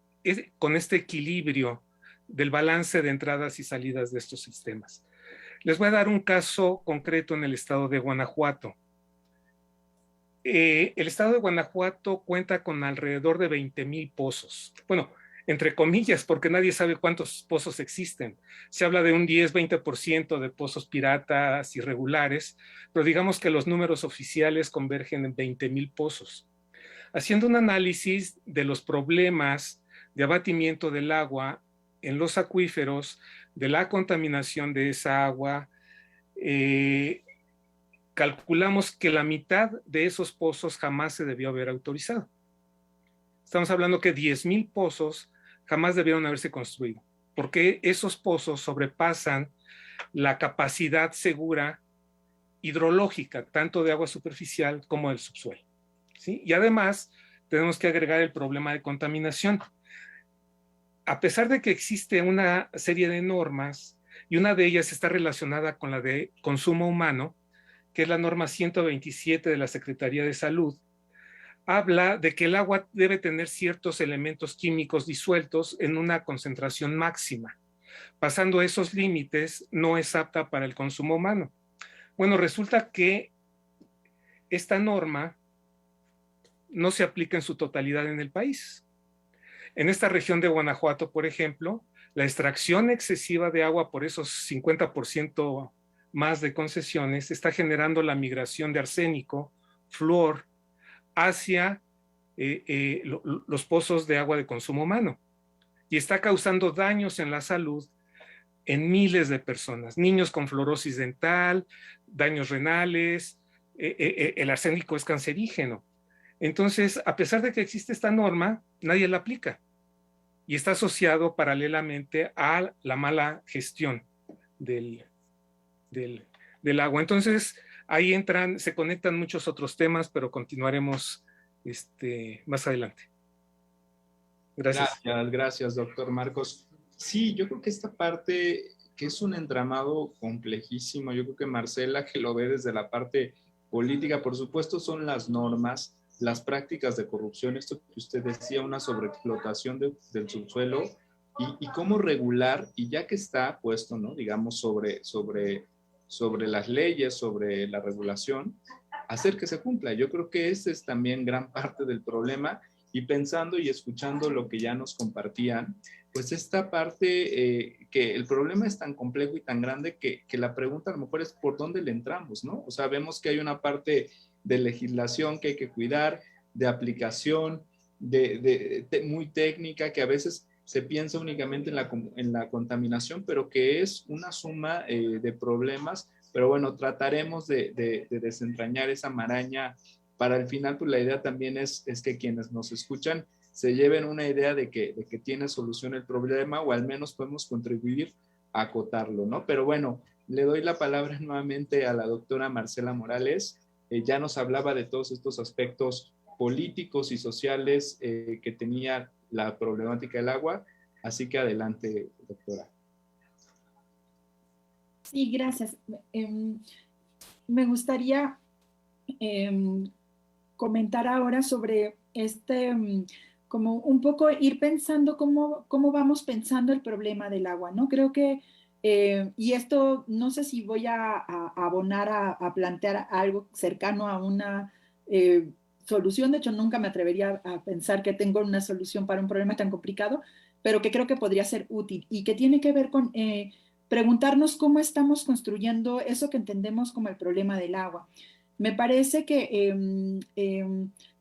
con este equilibrio del balance de entradas y salidas de estos sistemas. Les voy a dar un caso concreto en el estado de Guanajuato. El estado de Guanajuato cuenta con alrededor de 20,000 pozos. Bueno, entre comillas, porque nadie sabe cuántos pozos existen. Se habla de un 10-20% de pozos piratas irregulares, pero digamos que los números oficiales convergen en 20,000 pozos. Haciendo un análisis de los problemas de abatimiento del agua en los acuíferos, de la contaminación de esa agua, calculamos que la mitad de esos pozos jamás se debió haber autorizado. Estamos hablando que 10,000 pozos jamás debieron haberse construido, porque esos pozos sobrepasan la capacidad segura hidrológica, tanto de agua superficial como del subsuelo. ¿Sí? Y además tenemos que agregar el problema de contaminación. A pesar de que existe una serie de normas, y una de ellas está relacionada con la de consumo humano, que es la norma 127 de la Secretaría de Salud, habla de que el agua debe tener ciertos elementos químicos disueltos en una concentración máxima. Pasando esos límites, no es apta para el consumo humano. Bueno, resulta que esta norma no se aplica en su totalidad en el país. En esta región de Guanajuato, por ejemplo, la extracción excesiva de agua por esos 50% más de concesiones está generando la migración de arsénico, flúor, hacia los pozos de agua de consumo humano. Y está causando daños en la salud en miles de personas, niños con fluorosis dental, daños renales, el arsénico es cancerígeno. Entonces, a pesar de que existe esta norma, nadie la aplica y está asociado paralelamente a la mala gestión del agua. Entonces, ahí se conectan muchos otros temas, pero continuaremos más adelante. Gracias. Gracias, doctor Marcos. Sí, yo creo que esta parte, que es un entramado complejísimo, yo creo que Marcela, que lo ve desde la parte política, por supuesto, son las normas, las prácticas de corrupción, esto que usted decía, una sobreexplotación del subsuelo, y cómo regular, y ya que está puesto, ¿no? Digamos, sobre las leyes, sobre la regulación, hacer que se cumpla. Yo creo que ese es también gran parte del problema, y pensando y escuchando lo que ya nos compartían, pues esta parte, que el problema es tan complejo y tan grande que la pregunta a lo mejor es por dónde le entramos, ¿no? O sea, vemos que hay una parte de legislación que hay que cuidar, de aplicación, muy técnica, que a veces se piensa únicamente en la contaminación, pero que es una suma de problemas. Pero bueno, trataremos de desentrañar esa maraña. Para el final, pues la idea también es que quienes nos escuchan se lleven una idea de que tiene solución el problema, o al menos podemos contribuir a acotarlo, ¿no? Pero bueno, le doy la palabra nuevamente a la doctora Marcela Morales. Ya nos hablaba de todos estos aspectos políticos y sociales que tenía la problemática del agua, así que adelante, doctora. Sí, gracias. Me gustaría comentar ahora sobre como un poco ir pensando cómo vamos pensando el problema del agua, ¿no? Creo que, y esto no sé si voy a abonar a plantear algo cercano a una solución, de hecho nunca me atrevería a pensar que tengo una solución para un problema tan complicado, pero que creo que podría ser útil y que tiene que ver con preguntarnos cómo estamos construyendo eso que entendemos como el problema del agua. Me parece que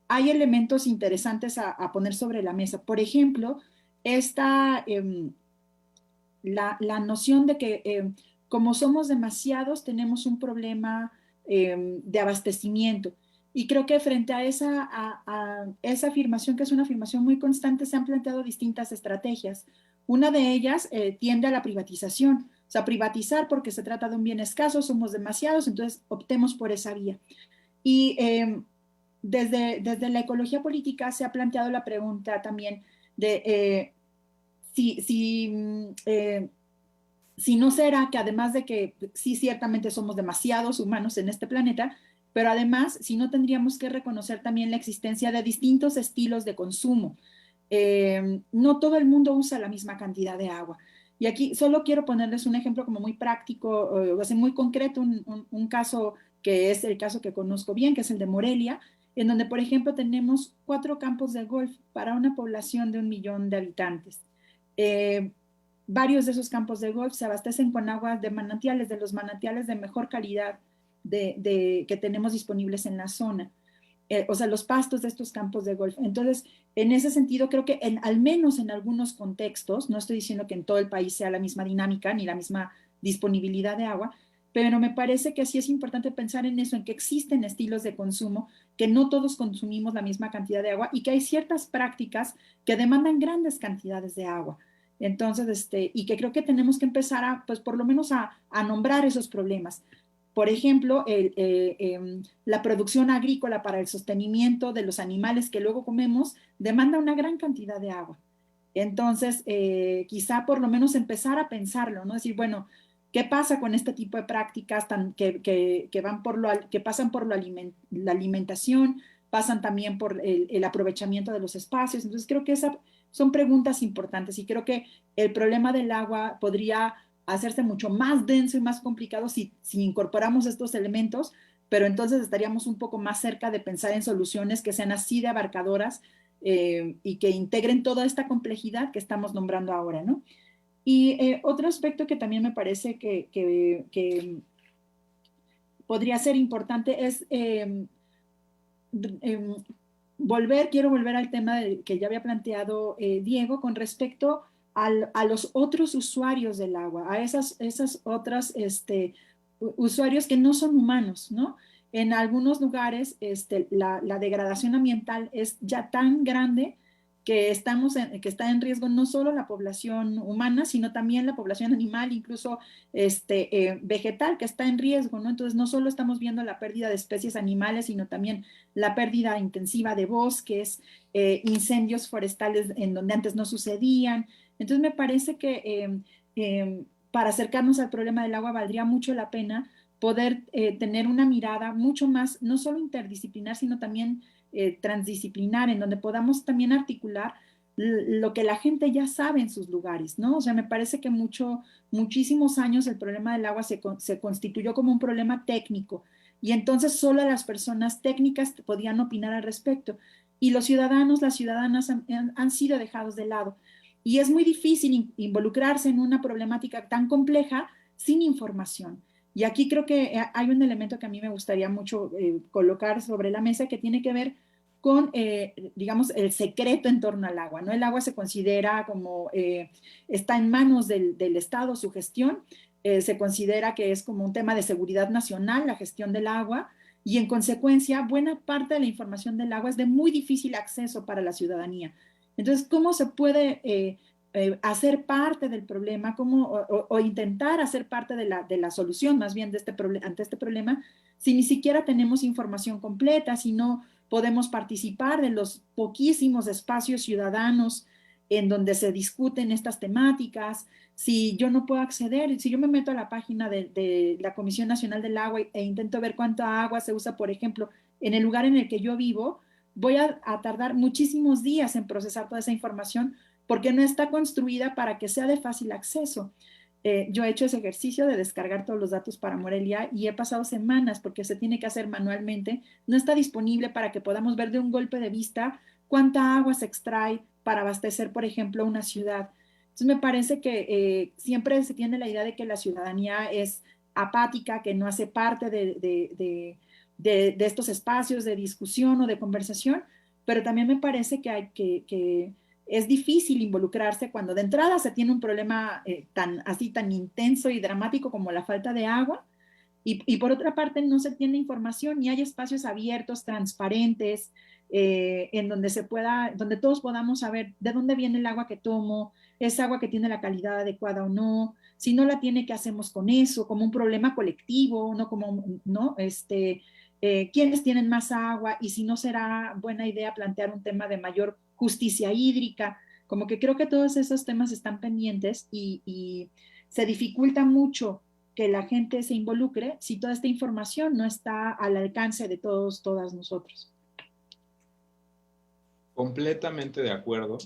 hay elementos interesantes a poner sobre la mesa. Por ejemplo, la noción de que como somos demasiados, tenemos un problema de abastecimiento. Y creo que frente a esa afirmación, que es una afirmación muy constante, se han planteado distintas estrategias. Una de ellas tiende a la privatización. O sea, privatizar porque se trata de un bien escaso, somos demasiados, entonces optemos por esa vía. Y desde la ecología política se ha planteado la pregunta también de si no será que además de que sí ciertamente somos demasiados humanos en este planeta, pero además si no tendríamos que reconocer también la existencia de distintos estilos de consumo. No todo el mundo usa la misma cantidad de agua. Y aquí solo quiero ponerles un ejemplo como muy práctico, o sea, muy concreto, un caso que es el caso que conozco bien, que es el de Morelia, en donde, por ejemplo, tenemos 4 campos de golf para una población de 1 millón de habitantes. Varios de esos campos de golf se abastecen con aguas de manantiales, de los manantiales de mejor calidad que tenemos disponibles en la zona. O sea, los pastos de estos campos de golf. Entonces, en ese sentido, creo que al menos en algunos contextos, no estoy diciendo que en todo el país sea la misma dinámica ni la misma disponibilidad de agua, pero me parece que sí es importante pensar en eso, en que existen estilos de consumo, que no todos consumimos la misma cantidad de agua y que hay ciertas prácticas que demandan grandes cantidades de agua. Entonces, y que creo que tenemos que empezar pues por lo menos a nombrar esos problemas. Por ejemplo, la producción agrícola para el sostenimiento de los animales que luego comemos demanda una gran cantidad de agua. Entonces, quizá por lo menos empezar a pensarlo, ¿no? Decir, bueno, ¿qué pasa con este tipo de prácticas que pasan por la alimentación, pasan también por el aprovechamiento de los espacios? Entonces, creo que esas son preguntas importantes y creo que el problema del agua podría hacerse mucho más denso y más complicado si incorporamos estos elementos, pero entonces estaríamos un poco más cerca de pensar en soluciones que sean así de abarcadoras y que integren toda esta complejidad que estamos nombrando ahora, ¿no? Y otro aspecto que también me parece que podría ser importante es quiero volver al tema que ya había planteado Diego con respecto a los otros usuarios del agua, a esas otras usuarios que no son humanos, ¿no? En algunos lugares la degradación ambiental es ya tan grande que está en riesgo no solo la población humana, sino también la población animal, incluso vegetal, que está en riesgo, ¿no? Entonces, no solo estamos viendo la pérdida de especies animales, sino también la pérdida intensiva de bosques, incendios forestales en donde antes no sucedían. Entonces, me parece que para acercarnos al problema del agua valdría mucho la pena poder tener una mirada mucho más, no solo interdisciplinar, sino también transdisciplinar, en donde podamos también articular lo que la gente ya sabe en sus lugares, ¿no? O sea, me parece que muchísimos años el problema del agua se constituyó como un problema técnico y entonces solo las personas técnicas podían opinar al respecto y los ciudadanos, las ciudadanas han sido dejados de lado. Y es muy difícil involucrarse en una problemática tan compleja sin información. Y aquí creo que hay un elemento que a mí me gustaría mucho colocar sobre la mesa que tiene que ver con, digamos, el secreto en torno al agua, ¿no? El agua se considera como, está en manos del Estado, su gestión, se considera que es como un tema de seguridad nacional, la gestión del agua, y en consecuencia, buena parte de la información del agua es de muy difícil acceso para la ciudadanía. Entonces, ¿cómo se puede hacer parte del problema o intentar hacer parte de la solución más bien ante este problema si ni siquiera tenemos información completa, si no podemos participar de los poquísimos espacios ciudadanos en donde se discuten estas temáticas, si yo no puedo acceder, si yo me meto a la página de la Comisión Nacional del Agua e intento ver cuánta agua se usa, por ejemplo, en el lugar en el que yo vivo, voy a tardar muchísimos días en procesar toda esa información porque no está construida para que sea de fácil acceso. Yo he hecho ese ejercicio de descargar todos los datos para Morelia y he pasado semanas porque se tiene que hacer manualmente. No está disponible para que podamos ver de un golpe de vista cuánta agua se extrae para abastecer, por ejemplo, una ciudad. Entonces me parece que siempre se tiene la idea de que la ciudadanía es apática, que no hace parte de estos espacios de discusión o de conversación, pero también me parece que es difícil involucrarse cuando de entrada se tiene un problema tan intenso y dramático como la falta de agua y por otra parte no se tiene información ni hay espacios abiertos, transparentes, en donde todos podamos saber de dónde viene el agua que tomo, es agua que tiene la calidad adecuada o no, si no la tiene, ¿qué hacemos con eso? Como un problema colectivo, no como, ¿no? quiénes tienen más agua y si no será buena idea plantear un tema de mayor justicia hídrica. Como que creo que todos esos temas están pendientes y se dificulta mucho que la gente se involucre si toda esta información no está al alcance de todos, todas nosotros. Completamente de acuerdo,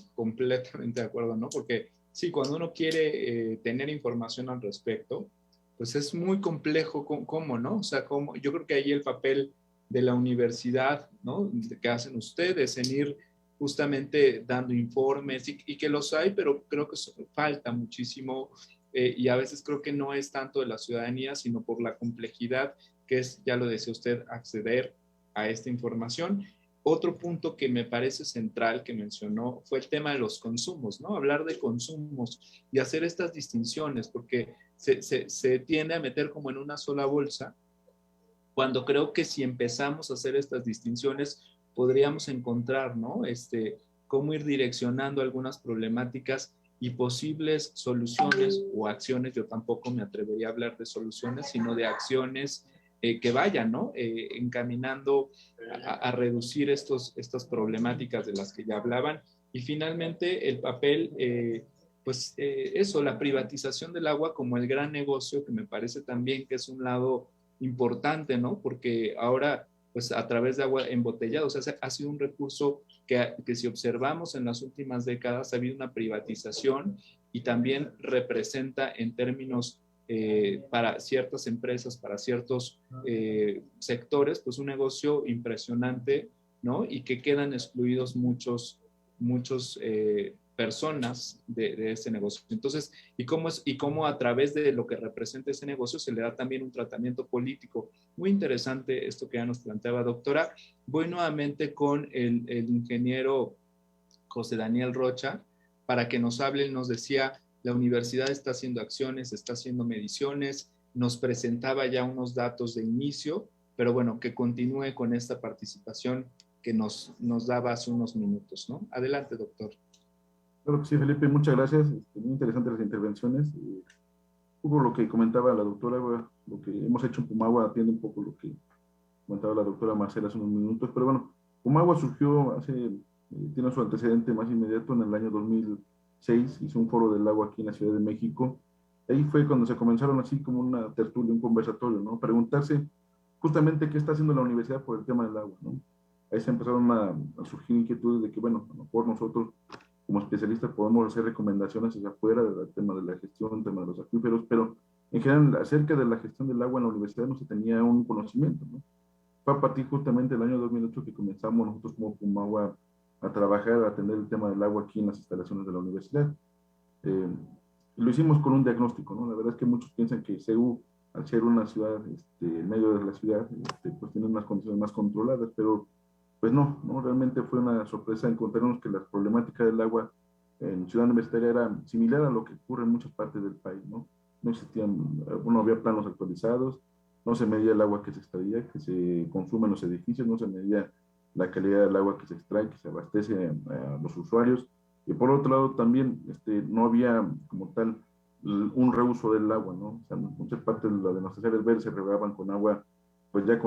¿no? Porque sí, cuando uno quiere tener información al respecto, pues es muy complejo cómo, ¿no? O sea, cómo, yo creo que ahí el papel de la universidad, ¿no? Que hacen ustedes en ir justamente dando informes y que los hay, pero creo que falta muchísimo y a veces creo que no es tanto de la ciudadanía, sino por la complejidad que es, ya lo decía usted, acceder a esta información. Otro punto que me parece central que mencionó fue el tema de los consumos, ¿no? Hablar de consumos y hacer estas distinciones, porque se tiende a meter como en una sola bolsa, cuando creo que si empezamos a hacer estas distinciones, podríamos encontrar, ¿no? Cómo ir direccionando algunas problemáticas y posibles soluciones o acciones. Yo tampoco me atrevería a hablar de soluciones, sino de acciones que vayan, ¿no? Encaminando a reducir estas problemáticas de las que ya hablaban. Y finalmente el papel, eso, la privatización del agua como el gran negocio, que me parece también que es un lado importante, ¿no? Porque ahora, pues a través de agua embotellada, o sea, ha sido un recurso que si observamos en las últimas décadas ha habido una privatización y también representa en términos para ciertas empresas, para ciertos sectores, pues un negocio impresionante, ¿no? Y que quedan excluidos muchos personas de ese negocio. Entonces, y cómo a través de lo que representa ese negocio se le da también un tratamiento político. Muy interesante esto que ya nos planteaba, doctora. Voy nuevamente con el ingeniero José Daniel Rocha para que nos hable. Nos decía, la universidad está haciendo acciones, está haciendo mediciones, nos presentaba ya unos datos de inicio, pero bueno, que continúe con esta participación que nos daba hace unos minutos, ¿no? Adelante, doctor. Claro que sí, Felipe, muchas gracias. Muy interesantes las intervenciones. Un poco lo que comentaba la doctora, lo que hemos hecho en Pumagua atiende un poco lo que comentaba la doctora Marcela hace unos minutos, pero bueno, Pumagua surgió tiene su antecedente más inmediato en el año 2006, hizo un foro del agua aquí en la Ciudad de México. Ahí fue cuando se comenzaron así como una tertulia, un conversatorio, ¿no? Preguntarse justamente qué está haciendo la universidad por el tema del agua, ¿no? Ahí se empezaron a surgir inquietudes de que, bueno, a lo mejor nosotros como especialistas podemos hacer recomendaciones hacia afuera del tema de la gestión, el tema de los acuíferos, pero en general acerca de la gestión del agua en la universidad no se tenía un conocimiento, ¿no? Fue a partir justamente del año 2008 que comenzamos nosotros como Pumagua a trabajar, a atender el tema del agua aquí en las instalaciones de la universidad. Lo hicimos con un diagnóstico, ¿no? La verdad es que muchos piensan que CEU, al ser una ciudad en medio de la ciudad, pues tiene unas condiciones más controladas, pero pues no, realmente fue una sorpresa encontrarnos que la problemática del agua en Ciudad Universitaria era similar a lo que ocurre en muchas partes del país, ¿no? No existían, no había planos actualizados, no se medía el agua que se extraía, que se consume en los edificios, no se medía la calidad del agua que se extrae, que se abastece a los usuarios, y por otro lado también no había como tal un reuso del agua, ¿no? O sea, muchas partes de nuestras áreas verdes se regaban con agua pues ya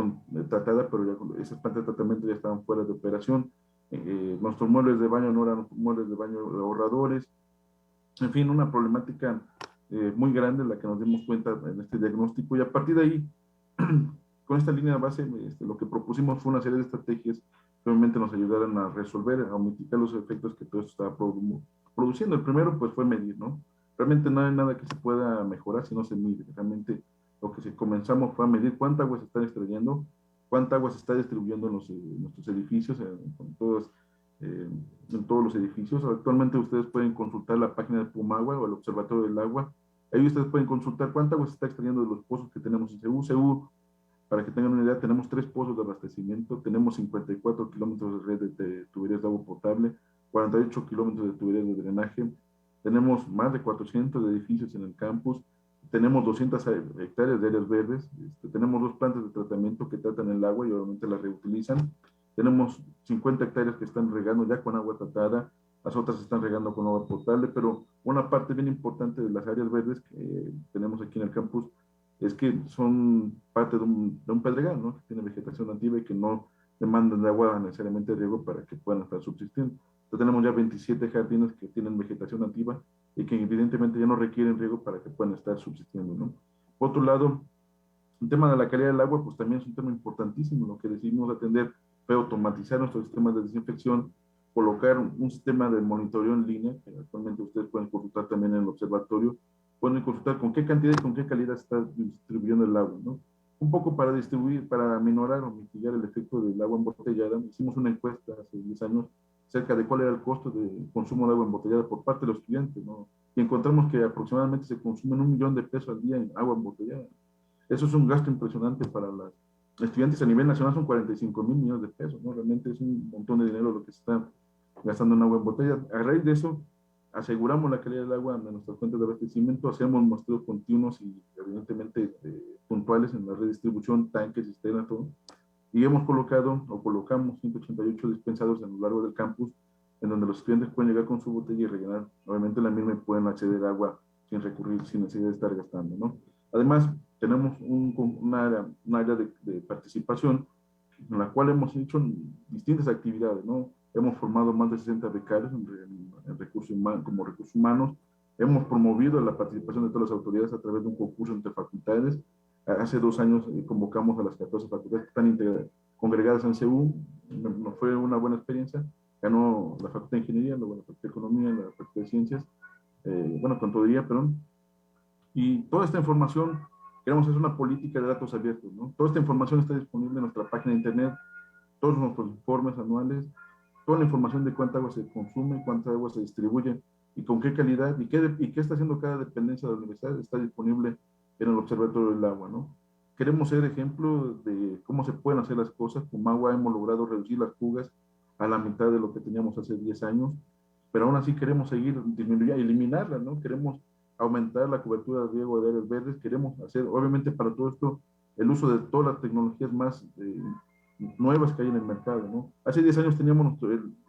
tratada, pero ya esas plantas de tratamiento ya estaban fuera de operación. Nuestros muebles de baño no eran muebles de baño ahorradores. En fin, una problemática muy grande la que nos dimos cuenta en este diagnóstico, y a partir de ahí, con esta línea de base, lo que propusimos fue una serie de estrategias que obviamente nos ayudaran a resolver, a mitigar los efectos que todo esto estaba produciendo. El primero pues fue medir, ¿no? Realmente no hay nada que se pueda mejorar si no se mide. Realmente lo que comenzamos fue a medir cuánta agua se está extrayendo, cuánta agua se está distribuyendo en nuestros edificios, en todos los edificios. Actualmente ustedes pueden consultar la página de Pumagua o el Observatorio del Agua. Ahí ustedes pueden consultar cuánta agua se está extrayendo de los pozos que tenemos en CEU. Para que tengan una idea, tenemos 3 pozos de abastecimiento, tenemos 54 kilómetros de red de tuberías de agua potable, 48 kilómetros de tuberías de drenaje, tenemos más de 400 edificios en el campus, tenemos 200 hectáreas de áreas verdes, tenemos 2 plantas de tratamiento que tratan el agua y obviamente la reutilizan, tenemos 50 hectáreas que están regando ya con agua tratada, las otras están regando con agua potable, pero una parte bien importante de las áreas verdes que tenemos aquí en el campus es que son parte de un pedregal, ¿no? Que tiene vegetación nativa y que no demandan de agua necesariamente de riego para que puedan estar subsistiendo. Entonces tenemos ya 27 jardines que tienen vegetación nativa y que evidentemente ya no requieren riego para que puedan estar subsistiendo, ¿no? Por otro lado, el tema de la calidad del agua, pues también es un tema importantísimo, lo que decidimos atender fue automatizar nuestros sistemas de desinfección, colocar un sistema de monitoreo en línea, que actualmente ustedes pueden consultar también en el observatorio, pueden consultar con qué cantidad y con qué calidad está distribuyendo el agua, ¿no? Un poco para distribuir, para minorar o mitigar el efecto del agua embotellada, hicimos una encuesta hace 10 años acerca de cuál era el costo de consumo de agua embotellada por parte de los clientes, ¿no? Y encontramos que aproximadamente se consumen $1 millón al día en agua embotellada. Eso es un gasto impresionante para los estudiantes a nivel nacional, son 45,000 millones de pesos, ¿no? Realmente es un montón de dinero lo que se está gastando en agua embotellada. A raíz de eso, aseguramos la calidad del agua de nuestras fuentes de abastecimiento, hacemos muestreos continuos y evidentemente puntuales en la red de distribución, tanques, cisternas, todo. Y hemos colocado o colocamos 188 dispensadores a lo largo del campus, en donde los estudiantes pueden llegar con su botella y rellenar. Obviamente la misma pueden acceder a agua sin recurrir, sin necesidad de estar gastando, ¿no? Además, tenemos una área de participación en la cual hemos hecho distintas actividades, ¿no? Hemos formado más de 60 becarios en recursos humanos, como recursos humanos. Hemos promovido la participación de todas las autoridades a través de un concurso entre facultades. Hace 2 años convocamos a las 14 facultades que están congregadas en CEU. Nos fue una buena experiencia. Ganó la Facultad de Ingeniería, luego la Facultad de Economía, la Facultad de Ciencias, Contaduría, perdón. Y toda esta información, queremos hacer una política de datos abiertos, ¿no? Toda esta información está disponible en nuestra página de internet, todos nuestros informes anuales, toda la información de cuánta agua se consume, cuánta agua se distribuye y con qué calidad y qué está haciendo cada dependencia de la universidad, está disponible en el Observatorio del Agua, ¿no? Queremos ser ejemplo de cómo se pueden hacer las cosas. Con agua hemos logrado reducir las fugas a la mitad de lo que teníamos hace 10 años, pero aún así queremos seguir disminuyendo, eliminarlas, ¿no? Queremos aumentar la cobertura de riego de áreas verdes, queremos hacer, obviamente para todo esto, el uso de todas las tecnologías más nuevas que hay en el mercado, ¿no? Hace 10 años teníamos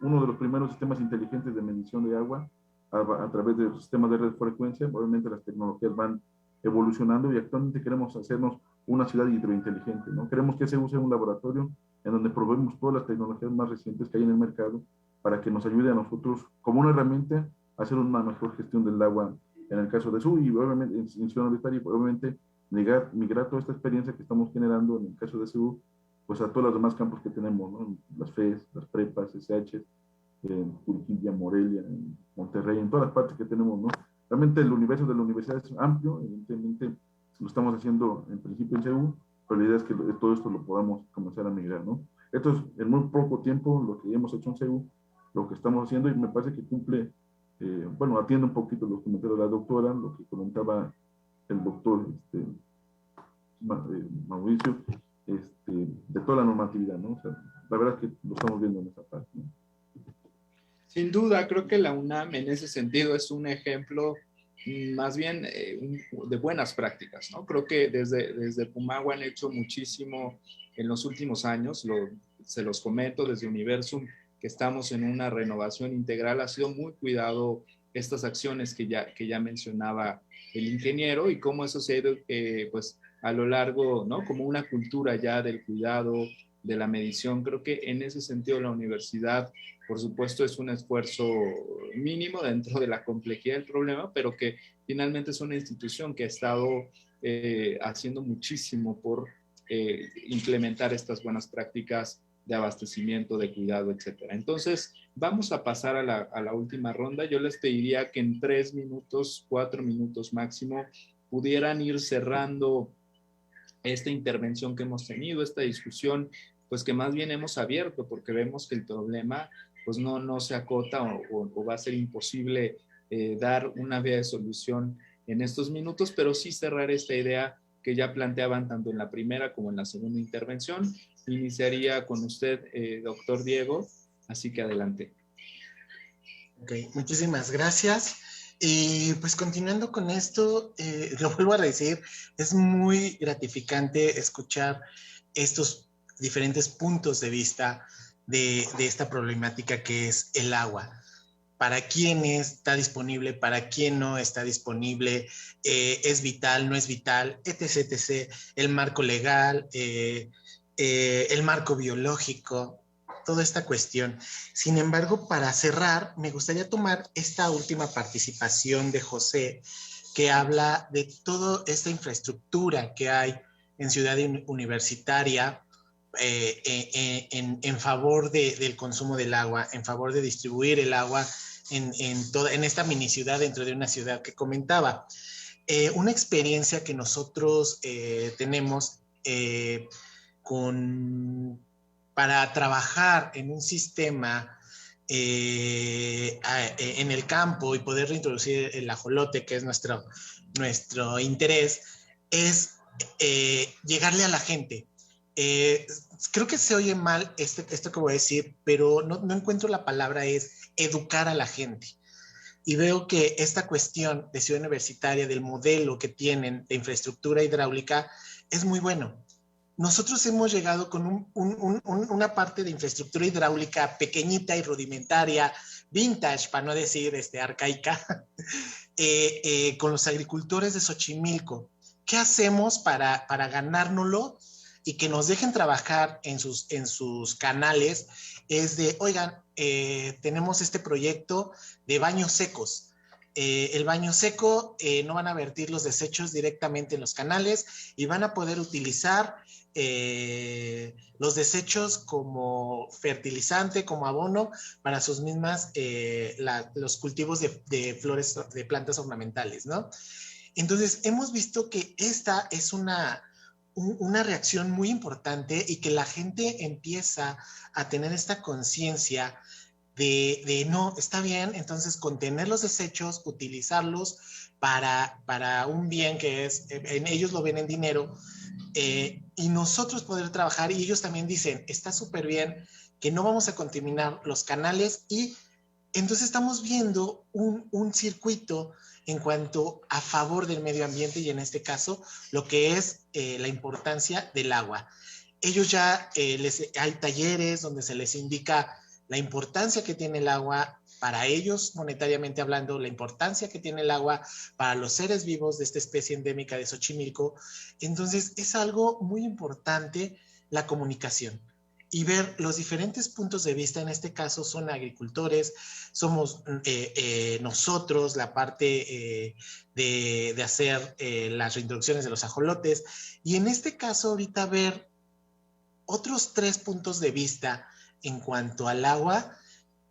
uno de los primeros sistemas inteligentes de medición de agua a través de los sistemas de radiofrecuencia. Obviamente las tecnologías van evolucionando y actualmente queremos hacernos una ciudad hidrointeligente, ¿no? Queremos que se use un laboratorio en donde proveemos todas las tecnologías más recientes que hay en el mercado para que nos ayude a nosotros como una herramienta a hacer una mejor gestión del agua en el caso de SU y obviamente en Ciudad Universitaria, y obviamente migrar toda esta experiencia que estamos generando en el caso de SU, pues a todos los demás campos que tenemos, ¿no? Las FES, las prepas, SH, en Curitiba, Morelia, en Monterrey, en todas las partes que tenemos, ¿no? Realmente el universo de la universidad es amplio, evidentemente lo estamos haciendo en principio en CEU, pero la idea es que todo esto lo podamos comenzar a migrar, ¿no? Esto es en muy poco tiempo lo que hemos hecho en CEU, lo que estamos haciendo, y me parece que cumple, atiende un poquito los comentarios de la doctora, lo que comentaba el doctor Mauricio, de toda la normatividad, ¿no? O sea, la verdad es que lo estamos viendo en esa parte, ¿no? Sin duda, creo que la UNAM en ese sentido es un ejemplo más bien de buenas prácticas, ¿no? Creo que desde Pumagua han hecho muchísimo en los últimos años, se los comento desde Universum, que estamos en una renovación integral, ha sido muy cuidado estas acciones que ya mencionaba el ingeniero y cómo eso se ha ido pues a lo largo, ¿no? Como una cultura ya del cuidado, de la medición. Creo que en ese sentido la universidad, por supuesto, es un esfuerzo mínimo dentro de la complejidad del problema, pero que finalmente es una institución que ha estado haciendo muchísimo por implementar estas buenas prácticas de abastecimiento, de cuidado, etcétera. Entonces, vamos a pasar a la última ronda. Yo les pediría que en 3 minutos, 4 minutos máximo, pudieran ir cerrando esta intervención que hemos tenido, esta discusión, pues que más bien hemos abierto, porque vemos que el problema pues no se acota o va a ser imposible dar una vía de solución en estos minutos, pero sí cerrar esta idea que ya planteaban tanto en la primera como en la segunda intervención. Iniciaría con usted, doctor Diego, así que adelante. Ok, muchísimas gracias. Y pues continuando con esto, lo vuelvo a decir, es muy gratificante escuchar estos diferentes puntos de vista de esta problemática que es el agua. para quién está disponible, para quién no está disponible, es vital, no es vital, etc., etc., el marco legal, el marco biológico, toda esta cuestión. Sin embargo, para cerrar, me gustaría tomar esta última participación de José, que habla de toda esta infraestructura que hay en Ciudad Universitaria en favor del consumo del agua, en favor de distribuir el agua en esta mini ciudad dentro de una ciudad que comentaba. Una experiencia que nosotros tenemos para trabajar en un sistema en el campo y poder reintroducir el ajolote, que es nuestro interés, es llegarle a la gente. Creo que se oye mal esto que voy a decir, pero no encuentro la palabra, es educar a la gente. Y veo que esta cuestión de Ciudad Universitaria, del modelo que tienen de infraestructura hidráulica, es muy bueno. Nosotros hemos llegado con una parte de infraestructura hidráulica pequeñita y rudimentaria, vintage, para no decir arcaica, con los agricultores de Xochimilco. ¿Qué hacemos para ganárnoslo y que nos dejen trabajar en sus canales? Es de, oigan, tenemos este proyecto de baños secos. El baño seco, no van a vertir los desechos directamente en los canales y van a poder utilizar los desechos como fertilizante, como abono para sus mismas, los cultivos de flores, de plantas ornamentales, ¿no? Entonces, hemos visto que esta es una reacción muy importante y que la gente empieza a tener esta conciencia de no, está bien, entonces contener los desechos, utilizarlos para un bien que es, en ellos lo ven en dinero, y nosotros poder trabajar, y ellos también dicen, está súper bien, que no vamos a contaminar los canales, y entonces estamos viendo un circuito en cuanto a favor del medio ambiente, y en este caso, lo que es la importancia del agua. Ellos ya, hay talleres donde se les indica la importancia que tiene el agua para ellos, monetariamente hablando, la importancia que tiene el agua para los seres vivos de esta especie endémica de Xochimilco. Entonces, es algo muy importante la comunicación y ver los diferentes puntos de vista. En este caso son agricultores, somos nosotros, la parte de hacer las reintroducciones de los ajolotes, y en este caso ahorita ver otros 3 puntos de vista en cuanto al agua,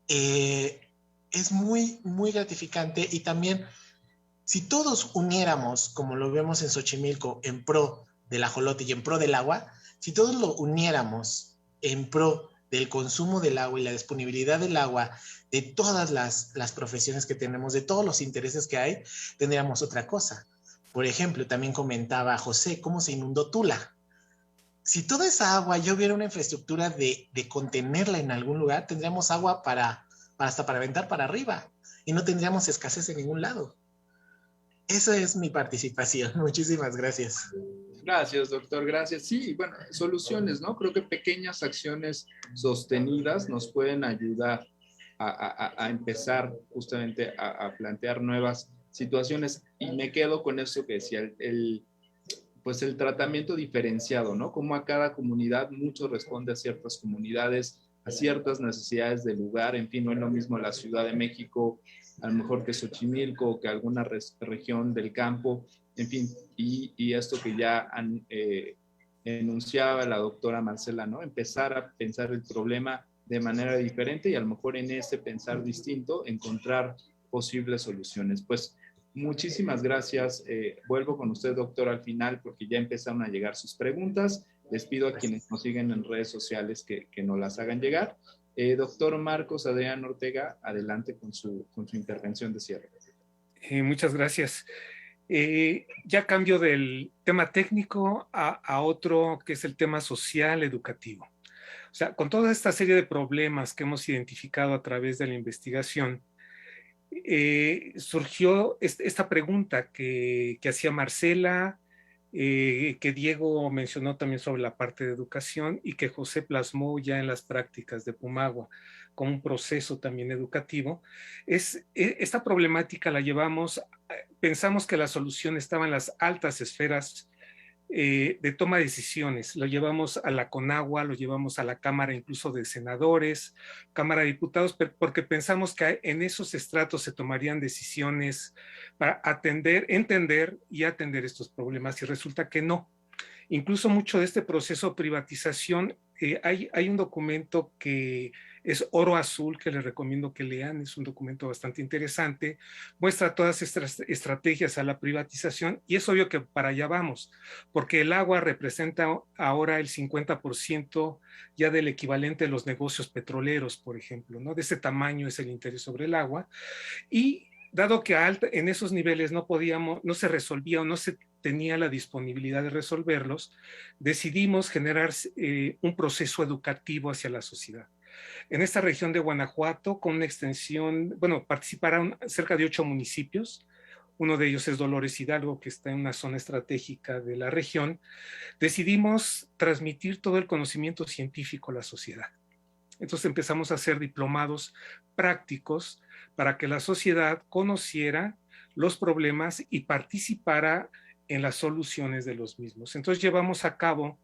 es muy, muy gratificante. Y también, si todos uniéramos, como lo vemos en Xochimilco, en pro del ajolote y en pro del agua, si todos lo uniéramos en pro del consumo del agua y la disponibilidad del agua de todas las profesiones que tenemos, de todos los intereses que hay, tendríamos otra cosa. Por ejemplo, también comentaba José cómo se inundó Tula. Si toda esa agua yo hubiera una infraestructura de contenerla en algún lugar, tendríamos agua hasta para aventar para arriba y no tendríamos escasez en ningún lado. Esa es mi participación. Muchísimas gracias. Gracias, doctor. Gracias. Sí, bueno, soluciones, ¿no? Creo que pequeñas acciones sostenidas nos pueden ayudar a empezar justamente a plantear nuevas situaciones. Y me quedo con eso que decía, pues el tratamiento diferenciado, ¿no? Como a cada comunidad mucho responde a ciertas comunidades, a ciertas necesidades del lugar. En fin, no es lo mismo la Ciudad de México, a lo mejor que Xochimilco, que alguna región del campo, en fin, y esto que ya enunciaba la doctora Marcela, ¿no? Empezar a pensar el problema de manera diferente y a lo mejor en ese pensar distinto encontrar posibles soluciones. Pues muchísimas gracias. Vuelvo con usted, doctor, al final, porque ya empezaron a llegar sus preguntas. Les pido a quienes nos siguen en redes sociales que nos las hagan llegar. Doctor Marcos Adrián Ortega, adelante con su intervención de cierre. Muchas gracias. Ya cambio del tema técnico a otro que es el tema social educativo. O sea, con toda esta serie de problemas que hemos identificado a través de la investigación, surgió esta pregunta que hacía Marcela, que Diego mencionó también sobre la parte de educación y que José plasmó ya en las prácticas de Pumagua, como un proceso también educativo. Esta problemática la llevamos, pensamos que la solución estaba en las altas esferas de toma de decisiones. Lo llevamos a la CONAGUA, lo llevamos a la Cámara incluso de Senadores, Cámara de Diputados, porque pensamos que en esos estratos se tomarían decisiones para entender y atender estos problemas, y resulta que no. Incluso mucho de este proceso de privatización, hay un documento que es Oro Azul, que les recomiendo que lean, es un documento bastante interesante, muestra todas estas estrategias a la privatización, y es obvio que para allá vamos, porque el agua representa ahora el 50% ya del equivalente de los negocios petroleros, por ejemplo, ¿no? De ese tamaño es el interés sobre el agua, y dado que en esos niveles no se resolvía o no se tenía la disponibilidad de resolverlos, decidimos generar un proceso educativo hacia la sociedad. En esta región de Guanajuato, con una extensión, bueno, participaron cerca de 8 municipios, uno de ellos es Dolores Hidalgo, que está en una zona estratégica de la región. Decidimos transmitir todo el conocimiento científico a la sociedad. Entonces empezamos a hacer diplomados prácticos para que la sociedad conociera los problemas y participara en las soluciones de los mismos. Entonces llevamos a cabo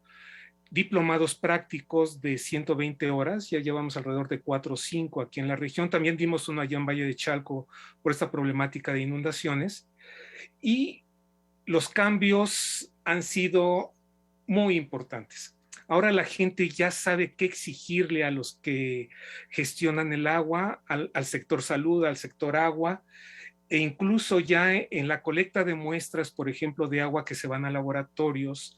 diplomados prácticos de 120 horas, ya llevamos alrededor de 4 o 5 aquí en la región. También dimos uno allá en Valle de Chalco por esta problemática de inundaciones. Y los cambios han sido muy importantes. Ahora la gente ya sabe qué exigirle a los que gestionan el agua, al sector salud, al sector agua, e incluso ya en la colecta de muestras, por ejemplo, de agua que se van a laboratorios,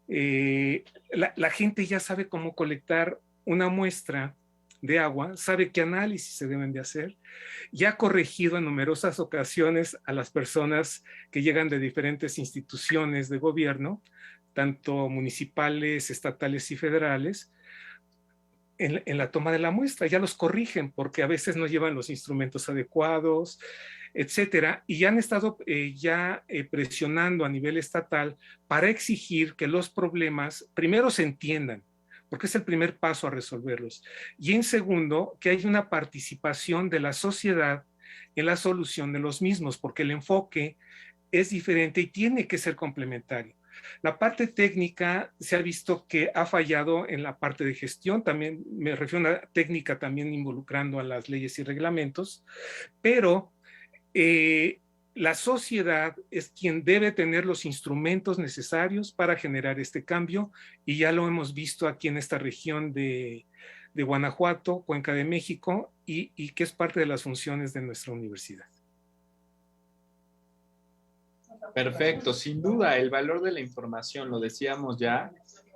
la gente ya sabe cómo colectar una muestra de agua, sabe qué análisis se deben de hacer, ya ha corregido en numerosas ocasiones a las personas que llegan de diferentes instituciones de gobierno, tanto municipales, estatales y federales, en la toma de la muestra, ya los corrigen porque a veces no llevan los instrumentos adecuados, etcétera, y ya han estado presionando a nivel estatal para exigir que los problemas primero se entiendan, porque es el primer paso a resolverlos, y en segundo, que haya una participación de la sociedad en la solución de los mismos, porque el enfoque es diferente y tiene que ser complementario. La parte técnica se ha visto que ha fallado en la parte de gestión, también me refiero a una técnica también involucrando a las leyes y reglamentos, pero la sociedad es quien debe tener los instrumentos necesarios para generar este cambio, y ya lo hemos visto aquí en esta región de Guanajuato, Cuenca de México, y que es parte de las funciones de nuestra universidad. Perfecto, sin duda, el valor de la información, lo decíamos ya,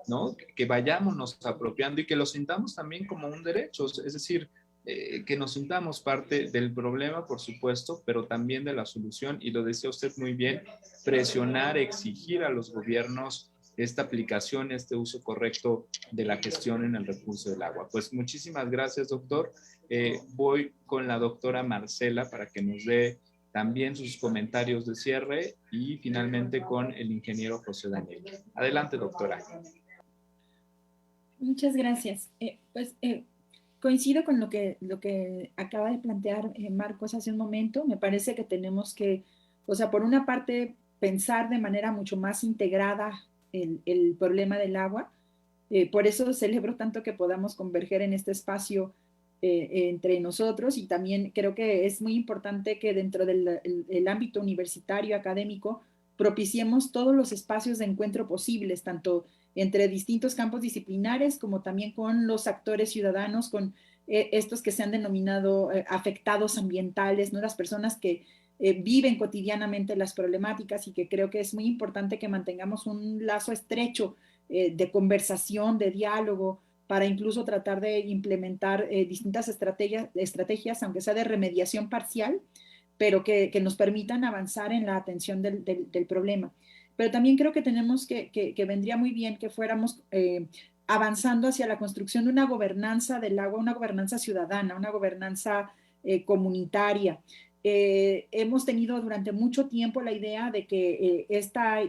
¿no? Que vayámonos apropiando y que lo sintamos también como un derecho, es decir, que nos sintamos parte del problema, por supuesto, pero también de la solución, y lo decía usted muy bien, presionar, exigir a los gobiernos esta aplicación, este uso correcto de la gestión en el recurso del agua. Pues muchísimas gracias, doctor. Voy con la doctora Marcela para que nos dé también sus comentarios de cierre, y finalmente con el ingeniero José Daniel. Adelante, doctora. Muchas gracias. Coincido con lo que acaba de plantear Marcos hace un momento. Me parece que tenemos que, o sea, por una parte, pensar de manera mucho más integrada el problema del agua. Por eso celebro tanto que podamos converger en este espacio entre nosotros, y también creo que es muy importante que dentro del ámbito universitario académico propiciemos todos los espacios de encuentro posibles, tanto entre distintos campos disciplinares como también con los actores ciudadanos, con estos que se han denominado afectados ambientales, ¿no? Las personas que viven cotidianamente las problemáticas, y que creo que es muy importante que mantengamos un lazo estrecho de conversación, de diálogo, para incluso tratar de implementar distintas estrategias, aunque sea de remediación parcial, pero que nos permitan avanzar en la atención del problema. Pero también creo que tenemos que vendría muy bien que fuéramos avanzando hacia la construcción de una gobernanza del agua, una gobernanza ciudadana, una gobernanza comunitaria. Hemos tenido durante mucho tiempo la idea de que esta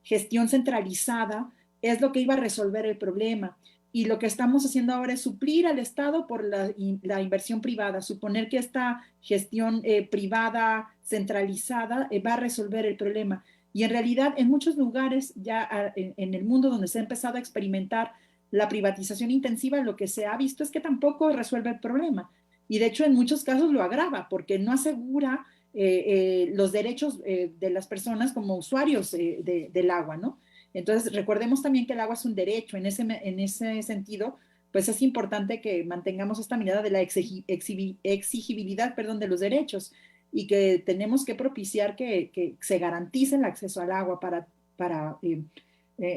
gestión centralizada es lo que iba a resolver el problema. y lo que estamos haciendo ahora es suplir al Estado por la inversión privada, suponer que esta gestión privada centralizada va a resolver el problema. Y en realidad en muchos lugares ya en el mundo donde se ha empezado a experimentar la privatización intensiva, lo que se ha visto es que tampoco resuelve el problema. Y de hecho en muchos casos lo agrava porque no asegura los derechos de las personas como usuarios del agua, ¿no? Entonces, recordemos también que el agua es un derecho. En ese sentido, pues es importante que mantengamos esta mirada de la exigibilidad, perdón, de los derechos y que tenemos que propiciar que se garantice el acceso al agua para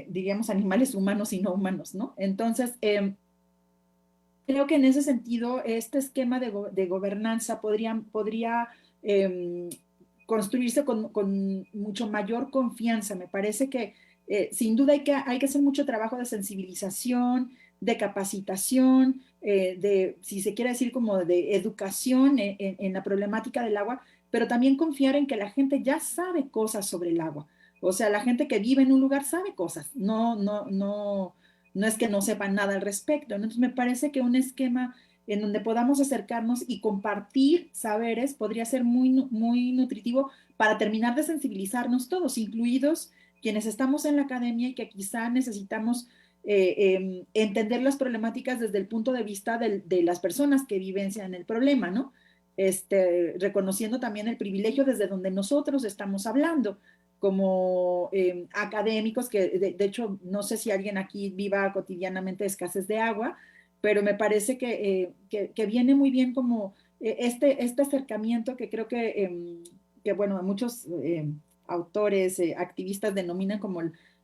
diríamos, animales humanos y no humanos, ¿no? Entonces, creo que en ese sentido, este esquema de gobernanza podría construirse con mucho mayor confianza. Me parece que sin duda hay que hacer mucho trabajo de sensibilización, de capacitación, si se quiere decir, como de educación en la problemática del agua, pero también confiar en que la gente ya sabe cosas sobre el agua. O sea, la gente que vive en un lugar sabe cosas, no es que no sepan nada al respecto. Entonces, me parece que un esquema en donde podamos acercarnos y compartir saberes podría ser muy nutritivo para terminar de sensibilizarnos todos, incluidos quienes estamos en la academia y que quizá necesitamos entender las problemáticas desde el punto de vista de las personas que vivencian el problema, ¿no? Reconociendo también el privilegio desde donde nosotros estamos hablando, como académicos, que de hecho no sé si alguien aquí viva cotidianamente escasez de agua, pero me parece que viene muy bien como este acercamiento que creo que bueno, muchos autores, activistas denominan como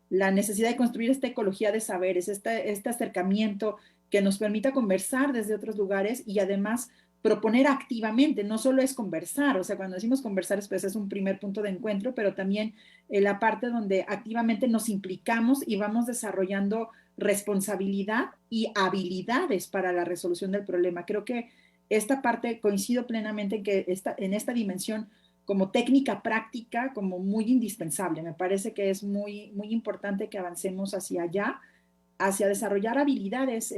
la necesidad de construir esta ecología de saberes, este acercamiento que nos permita conversar desde otros lugares y además proponer activamente, no solo es conversar, o sea, cuando decimos conversar pues es un primer punto de encuentro, pero también la parte donde activamente nos implicamos y vamos desarrollando responsabilidad y habilidades para la resolución del problema. Creo que esta parte coincido plenamente en esta dimensión como técnica práctica, como muy indispensable. Me parece que es muy importante que avancemos hacia allá, hacia desarrollar habilidades,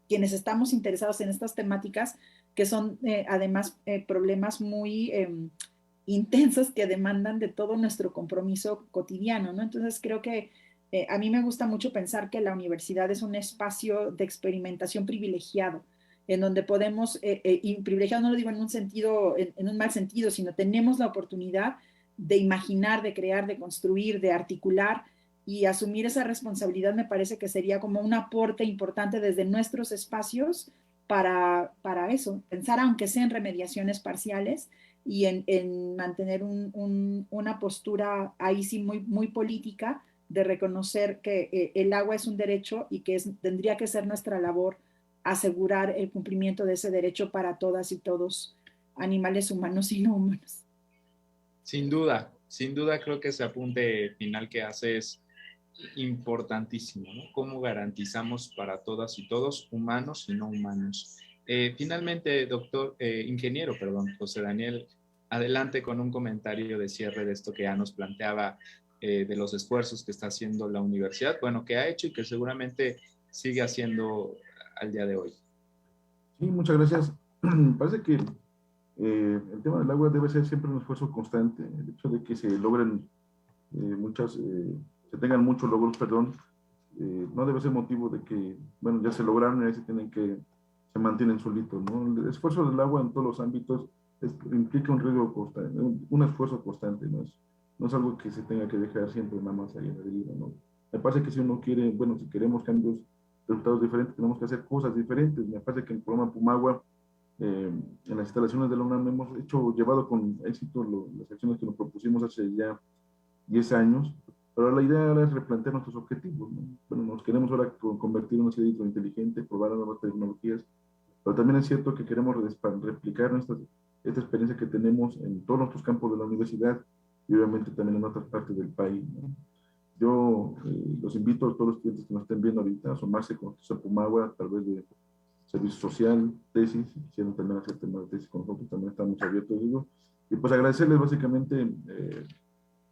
quienes estamos interesados en estas temáticas, que son además problemas muy intensos que demandan de todo nuestro compromiso cotidiano, ¿no? Entonces creo que a mí me gusta mucho pensar que la universidad es un espacio de experimentación privilegiado, en donde podemos, y privilegiado no lo digo en un sentido, en un mal sentido, sino tenemos la oportunidad de imaginar, de crear, de construir, de articular, y asumir esa responsabilidad me parece que sería como un aporte importante desde nuestros espacios para eso, pensar aunque sea en remediaciones parciales y en mantener una postura ahí sí muy política de reconocer que el agua es un derecho y que tendría que ser nuestra labor asegurar el cumplimiento de ese derecho para todas y todos, animales humanos y no humanos. Sin duda creo que ese apunte final que hace es importantísimo, ¿no? ¿Cómo garantizamos para todas y todos, humanos y no humanos? Finalmente, ingeniero, José Daniel, adelante con un comentario de cierre de esto que ya nos planteaba, de los esfuerzos que está haciendo la universidad, bueno, que ha hecho y que seguramente sigue haciendo al día de hoy. Sí, muchas gracias. Parece que el tema del agua debe ser siempre un esfuerzo constante. El hecho de que se logren se tengan muchos logros, no debe ser motivo de que, bueno, ya se lograron y ahí se mantienen solitos, ¿no? El esfuerzo del agua en todos los ámbitos implica un riesgo constante, un esfuerzo constante, no es algo que se tenga que dejar siempre nada más ahí en la deriva, ¿no? Me parece que si uno quiere, bueno, si queremos cambios, resultados diferentes, tenemos que hacer cosas diferentes. Me parece que en el programa Pumagua, en las instalaciones de la UNAM hemos llevado con éxito las acciones que nos propusimos hace ya 10 años, pero la idea ahora es replantear nuestros objetivos, ¿no? Bueno, nos queremos ahora convertir en un ciudadano inteligente, probar nuevas tecnologías, pero también es cierto que queremos replicar esta experiencia que tenemos en todos nuestros campos de la universidad y obviamente también en otras partes del país, ¿no? Yo los invito a todos los estudiantes que nos estén viendo ahorita a asomarse con Pumagua a través de servicio social, tesis, si quisieran también hacer temas de tesis con nosotros, también estamos abiertos, digo. Y pues agradecerles básicamente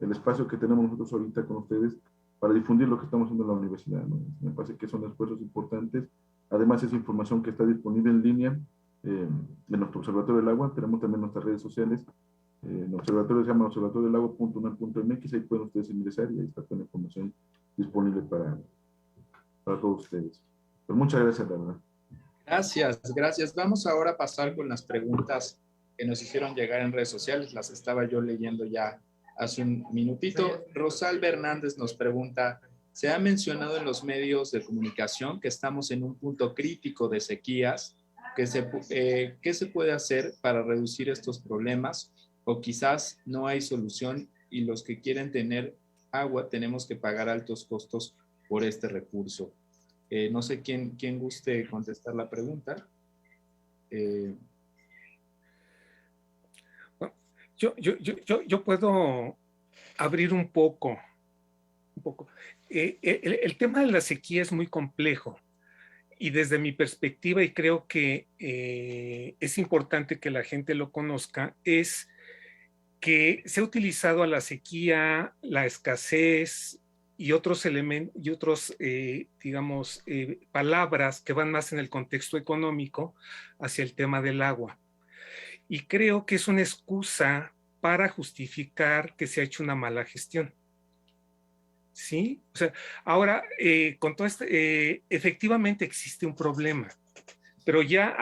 el espacio que tenemos nosotros ahorita con ustedes para difundir lo que estamos haciendo en la universidad, ¿no? Me parece que son esfuerzos importantes. Además, es información que está disponible en línea en nuestro Observatorio del Agua. Tenemos también nuestras redes sociales. El observatorio se llama observatoriodelago.unam.mx. Ahí pueden ustedes ingresar y ahí está toda la información disponible para todos ustedes. Pues muchas gracias, la verdad. Gracias, gracias. Vamos ahora a pasar con las preguntas que nos hicieron llegar en redes sociales. Las estaba yo leyendo ya hace un minutito. Rosalba Hernández nos pregunta, se ha mencionado en los medios de comunicación que estamos en un punto crítico de sequías. ¿Qué se puede hacer para reducir estos problemas? O quizás no hay solución y los que quieren tener agua tenemos que pagar altos costos por este recurso. No sé quién guste contestar la pregunta. Yo puedo abrir un poco. El tema de la sequía es muy complejo y desde mi perspectiva, y creo que es importante que la gente lo conozca, es que se ha utilizado a la sequía, la escasez y otros elementos y otros, digamos, palabras que van más en el contexto económico hacia el tema del agua. Y creo que es una excusa para justificar que se ha hecho una mala gestión. ¿Sí? O sea, ahora, con todo esto, efectivamente existe un problema, pero ya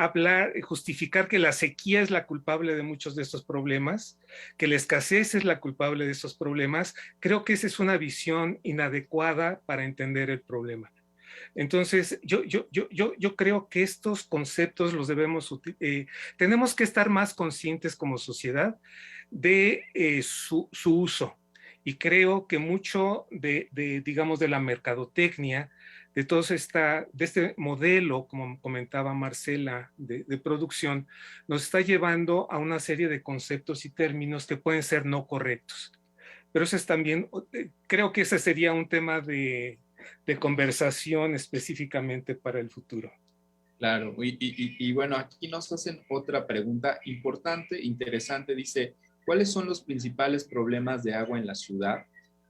justificar que la sequía es la culpable de muchos de estos problemas, que la escasez es la culpable de estos problemas, creo que esa es una visión inadecuada para entender el problema. Entonces, yo creo que estos conceptos los tenemos que estar más conscientes como sociedad de su uso. Y creo que mucho digamos, de la mercadotecnia, de este modelo, como comentaba Marcela, de producción, nos está llevando a una serie de conceptos y términos que pueden ser no correctos. Pero eso es también, creo que ese sería un tema de conversación específicamente para el futuro. Claro, y bueno, aquí nos hacen otra pregunta importante, interesante. Dice, ¿cuáles son los principales problemas de agua en la ciudad?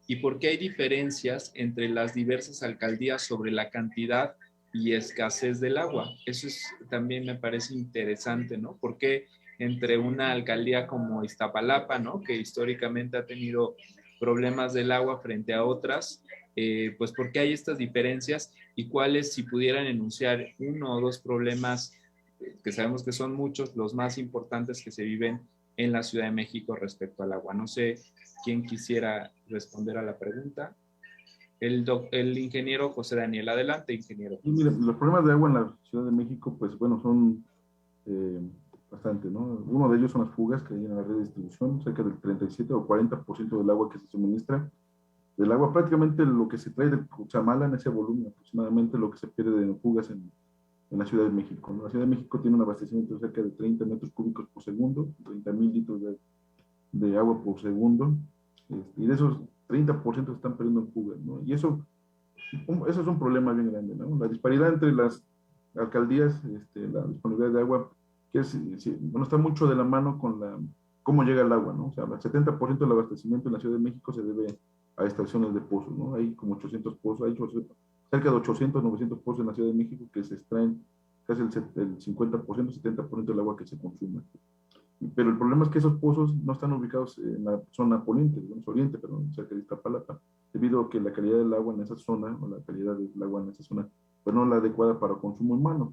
¿Y por qué hay diferencias entre las diversas alcaldías sobre la cantidad y escasez del agua? Eso también me parece interesante, ¿no? ¿Por qué entre una alcaldía como Iztapalapa, ¿no? Que históricamente ha tenido problemas del agua frente a otras, pues ¿por qué hay estas diferencias? Y cuáles, si pudieran enunciar uno o dos problemas, que sabemos que son muchos, los más importantes que se viven en la Ciudad de México respecto al agua. No sé quién quisiera responder a la pregunta. El ingeniero José Daniel. Adelante, ingeniero. Y mira, los problemas de agua en la Ciudad de México, pues bueno, son bastante, ¿no? Uno de ellos son las fugas que hay en la red de distribución, cerca del 37 o 40% del agua que se suministra. Del agua, prácticamente lo que se trae de Cutzamala en ese volumen, aproximadamente lo que se pierde en fugas en la Ciudad de México, ¿no? La Ciudad de México tiene un abastecimiento de cerca de 30 metros cúbicos por segundo, 30,000 litros de agua por segundo, y de esos 30% se están perdiendo en fugas, ¿no? Y eso es un problema bien grande, ¿no? La disparidad entre las alcaldías, la disponibilidad de agua, que bueno, está mucho de la mano con cómo llega el agua, ¿no? O sea, el 70% del abastecimiento en la Ciudad de México se debe a estaciones de pozos, ¿no? Hay como 800 pozos, cerca de 800, 900 pozos en la Ciudad de México que se extraen casi el 50%, 70% del agua que se consume. Pero el problema es que esos pozos no están ubicados en la zona oriente, cerca de Iztapalapa, debido a que la calidad del agua en esa zona, o la calidad del agua en esa zona, pues no es la adecuada para consumo humano.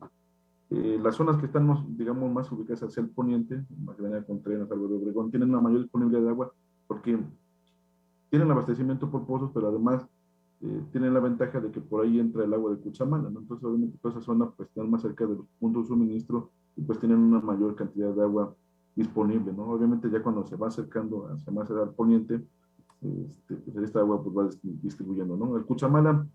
Las zonas que están, digamos, más ubicadas hacia el poniente, Magdalena Contreras, Álvaro de Obregón, tienen una mayor disponibilidad de agua porque tienen abastecimiento por pozos, pero además tienen la ventaja de que por ahí entra el agua de Cutzamala, ¿no? Entonces, obviamente, toda esa zona pues están más cerca de los puntos de suministro y pues tienen una mayor cantidad de agua disponible, ¿no? Obviamente ya cuando se va acercando hacia más al poniente, pues esta agua pues va distribuyendo, ¿no? El Cutzamala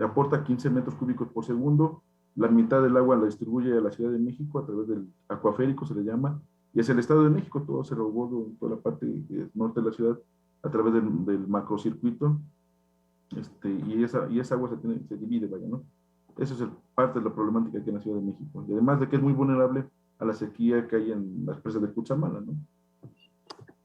aporta 15 metros cúbicos por segundo, la mitad del agua la distribuye a la Ciudad de México a través del acuaférico, se le llama, y hacia el Estado de México, todo se robó, toda la parte norte de la ciudad, a través del macrocircuito, y esa agua se divide, vaya, ¿no? Eso es parte de la problemática aquí en la Ciudad de México, y además de que es muy vulnerable a la sequía que hay en las presas de Cutzamala, ¿no?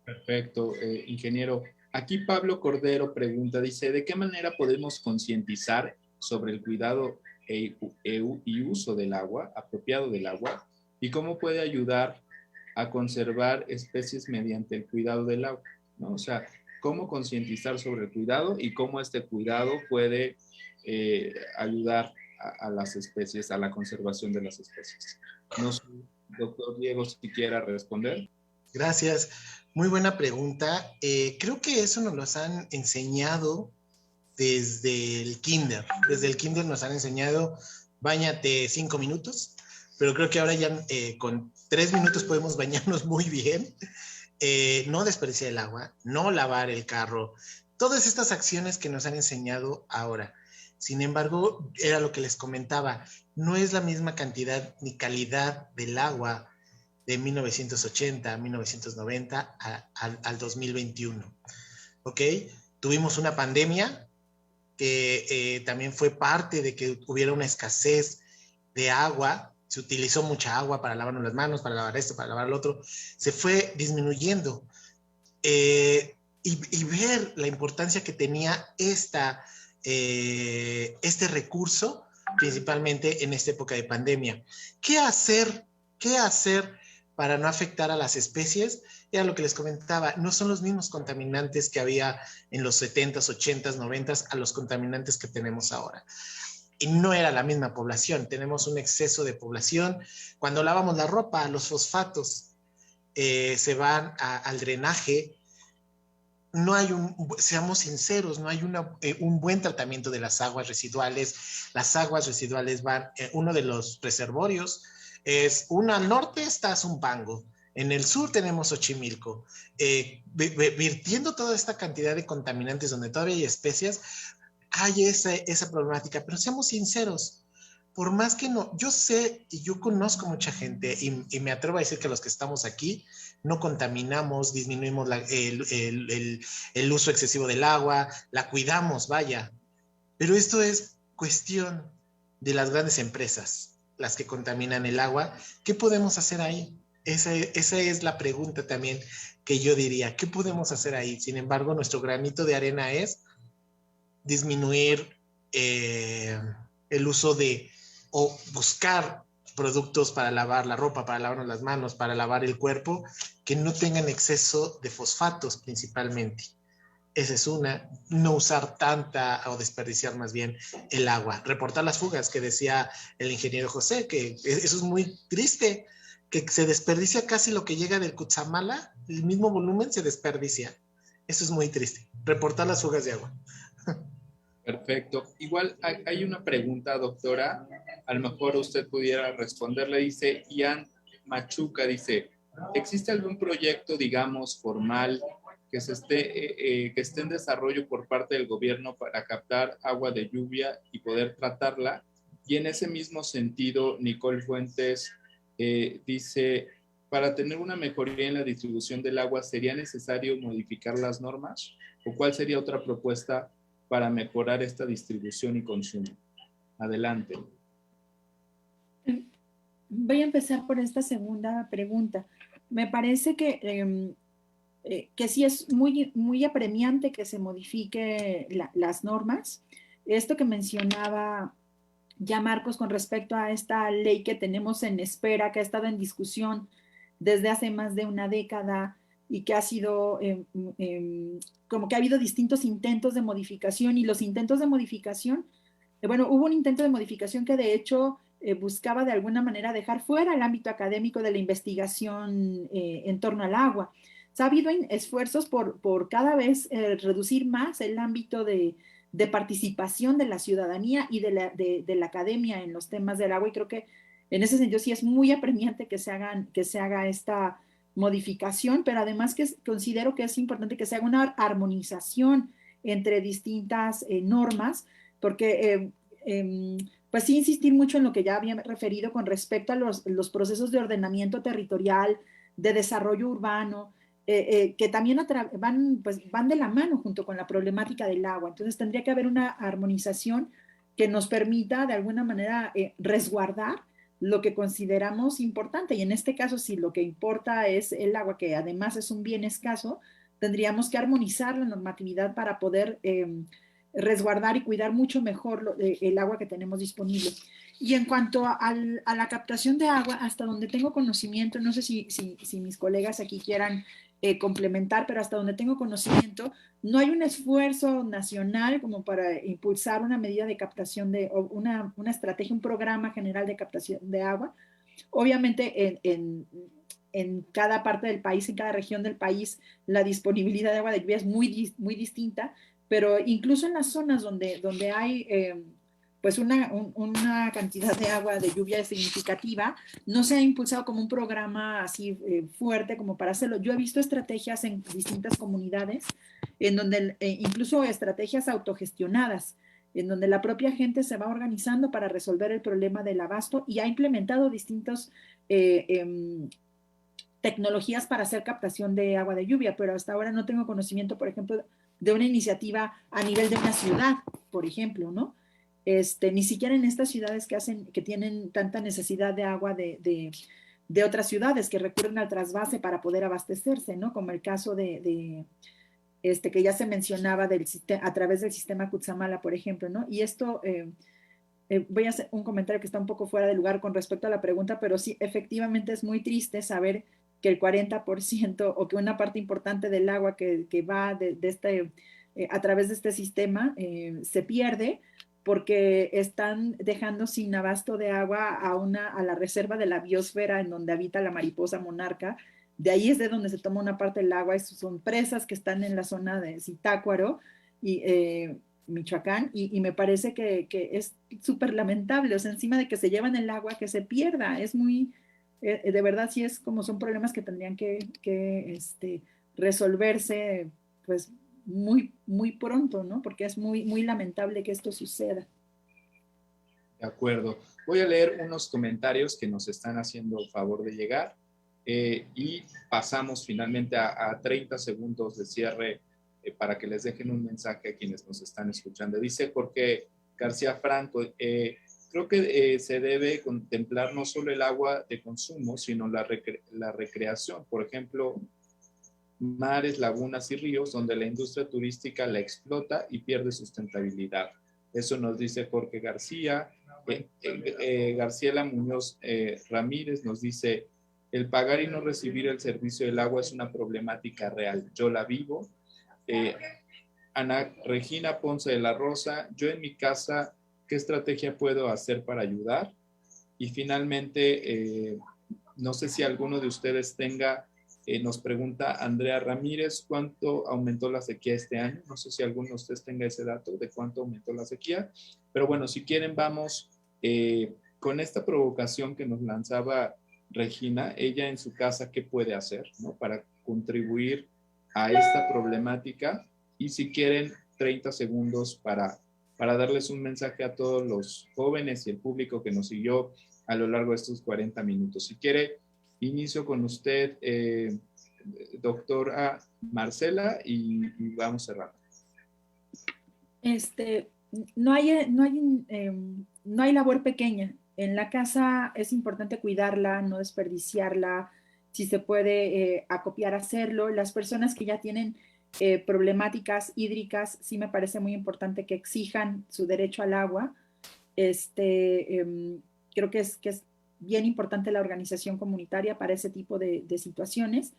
Perfecto, ingeniero. Aquí Pablo Cordero pregunta, dice, ¿de qué manera podemos concientizar sobre el cuidado y uso del agua, apropiado del agua, y cómo puede ayudar a conservar especies mediante el cuidado del agua, ¿no? O sea, cómo concientizar sobre el cuidado y cómo este cuidado puede ayudar a las especies, a la conservación de las especies. No sé, doctor Diego, si quiera responder. Gracias. Muy buena pregunta. Creo que eso nos lo han enseñado desde el kinder. Desde el kinder nos han enseñado, báñate 5 minutos, pero creo que ahora ya con 3 minutos podemos bañarnos muy bien. No desperdiciar el agua, no lavar el carro, todas estas acciones que nos han enseñado ahora. Sin embargo, era lo que les comentaba, no es la misma cantidad ni calidad del agua de 1980, 1990 al 2021. ¿Ok? Tuvimos una pandemia que también fue parte de que hubiera una escasez de agua. Se utilizó mucha agua para lavarnos las manos, para lavar esto, para lavar el otro. Se fue disminuyendo. Y ver la importancia que tenía este recurso, principalmente en esta época de pandemia. ¿Qué hacer para no afectar a las especies? Era lo que les comentaba, no son los mismos contaminantes que había en los 70s, 80s, 90s a los contaminantes que tenemos ahora. Y no era la misma población, tenemos un exceso de población. Cuando lavamos la ropa, los fosfatos se van al drenaje. No hay seamos sinceros, no hay un buen tratamiento de las aguas residuales. Las aguas residuales van, uno de los reservorios es, uno al norte está Zumpango, en el sur tenemos Xochimilco, virtiendo toda esta cantidad de contaminantes donde todavía hay especies, hay esa problemática, pero seamos sinceros, por más que no, yo sé y yo conozco mucha gente y me atrevo a decir que los que estamos aquí no contaminamos, disminuimos el uso excesivo del agua, la cuidamos, vaya, pero esto es cuestión de las grandes empresas, las que contaminan el agua. ¿Qué podemos hacer ahí? Esa es la pregunta también que yo diría, ¿qué podemos hacer ahí? Sin embargo, nuestro granito de arena es disminuir el uso o buscar productos para lavar la ropa, para lavarnos las manos, para lavar el cuerpo, que no tengan exceso de fosfatos principalmente. Esa es una, no usar tanta o desperdiciar más bien el agua. Reportar las fugas que decía el ingeniero José, que eso es muy triste, que se desperdicia casi lo que llega del Cutzamala, el mismo volumen se desperdicia. Eso es muy triste. Reportar las fugas de agua. Perfecto. Igual hay una pregunta, doctora, a lo mejor usted pudiera responderle. Dice Ian Machuca, dice, ¿existe algún proyecto, digamos, formal que esté en desarrollo por parte del gobierno para captar agua de lluvia y poder tratarla? Y en ese mismo sentido, Nicole Fuentes dice, para tener una mejoría en la distribución del agua, ¿sería necesario modificar las normas? ¿O cuál sería otra propuesta para mejorar esta distribución y consumo? Adelante. Voy a empezar por esta segunda pregunta. Me parece que sí es muy, muy apremiante que se modifique las normas. Esto que mencionaba ya Marcos con respecto a esta ley que tenemos en espera, que ha estado en discusión desde hace más de una década y que ha sido como que ha habido distintos intentos de modificación, y los intentos de modificación, bueno, hubo un intento de modificación que de hecho buscaba de alguna manera dejar fuera el ámbito académico de la investigación en torno al agua. O sea, ha habido esfuerzos por cada vez reducir más el ámbito de participación de la ciudadanía y de la academia en los temas del agua, y creo que en ese sentido sí es muy apremiante que se haga esta modificación, pero además considero que es importante que se haga una armonización entre distintas normas, porque pues sí insistir mucho en lo que ya había referido con respecto a los procesos de ordenamiento territorial, de desarrollo urbano, que también van de la mano junto con la problemática del agua. Entonces tendría que haber una armonización que nos permita de alguna manera resguardar lo que consideramos importante. Y en este caso, si lo que importa es el agua, que además es un bien escaso, tendríamos que armonizar la normatividad para poder resguardar y cuidar mucho mejor el agua que tenemos disponible. Y en cuanto a la captación de agua, hasta donde tengo conocimiento, no sé si mis colegas aquí quieran complementar, pero hasta donde tengo conocimiento, no hay un esfuerzo nacional como para impulsar una medida de captación o una estrategia, un programa general de captación de agua. Obviamente en cada parte del país, en cada región del país, la disponibilidad de agua de lluvia es muy, muy distinta, pero incluso en las zonas donde hay pues una cantidad de agua de lluvia significativa, no se ha impulsado como un programa así fuerte como para hacerlo. Yo he visto estrategias en distintas comunidades, en donde incluso estrategias autogestionadas, en donde la propia gente se va organizando para resolver el problema del abasto y ha implementado distintos tecnologías para hacer captación de agua de lluvia, pero hasta ahora no tengo conocimiento, por ejemplo, de una iniciativa a nivel de una ciudad, por ejemplo, ¿no? Ni siquiera en estas ciudades que tienen tanta necesidad de agua de otras ciudades que recurren al trasvase para poder abastecerse, ¿no? Como el caso que ya se mencionaba a través del sistema Cutzamala, por ejemplo, ¿no? Y esto, voy a hacer un comentario que está un poco fuera de lugar con respecto a la pregunta, pero sí, efectivamente es muy triste saber que el 40% o que una parte importante del agua que va a través de este sistema se pierde porque están dejando sin abasto de agua a la reserva de la biosfera en donde habita la mariposa monarca. De ahí es de donde se toma una parte del agua. Son presas que están en la zona de Zitácuaro y Michoacán, y me parece que es súper lamentable, o sea, encima de que se llevan el agua, que se pierda. Es muy, de verdad, sí son problemas que tendrían que resolverse, pues, muy, muy pronto, ¿no? Porque es muy, muy lamentable que esto suceda. De acuerdo. Voy a leer unos comentarios que nos están haciendo favor de llegar y pasamos finalmente a 30 segundos de cierre para que les dejen un mensaje a quienes nos están escuchando. Dice Jorge García Franco, creo que se debe contemplar no solo el agua de consumo, sino la recreación. Por ejemplo, mares, lagunas y ríos donde la industria turística la explota y pierde sustentabilidad. Eso nos dice Jorge García. Garciela Muñoz Ramírez nos dice, el pagar y no recibir el servicio del agua es una problemática real. Yo la vivo. Ana Regina Ponce de la Rosa, yo en mi casa, ¿qué estrategia puedo hacer para ayudar? Y finalmente, no sé si alguno de ustedes nos pregunta Andrea Ramírez, ¿cuánto aumentó la sequía este año? No sé si alguno de ustedes tenga ese dato de cuánto aumentó la sequía, pero bueno, si quieren vamos con esta provocación que nos lanzaba Regina, ella en su casa, ¿qué puede hacer, ¿no? Para contribuir a esta problemática? Y si quieren 30 segundos para darles un mensaje a todos los jóvenes y el público que nos siguió a lo largo de estos 40 minutos. Si quiere, inicio con usted, doctora Marcela, y vamos cerrando. No hay labor pequeña. En la casa es importante cuidarla, no desperdiciarla. Si se puede acopiar, hacerlo. Las personas que ya tienen problemáticas hídricas, sí me parece muy importante que exijan su derecho al agua. Creo que es bien importante la organización comunitaria para ese tipo de situaciones.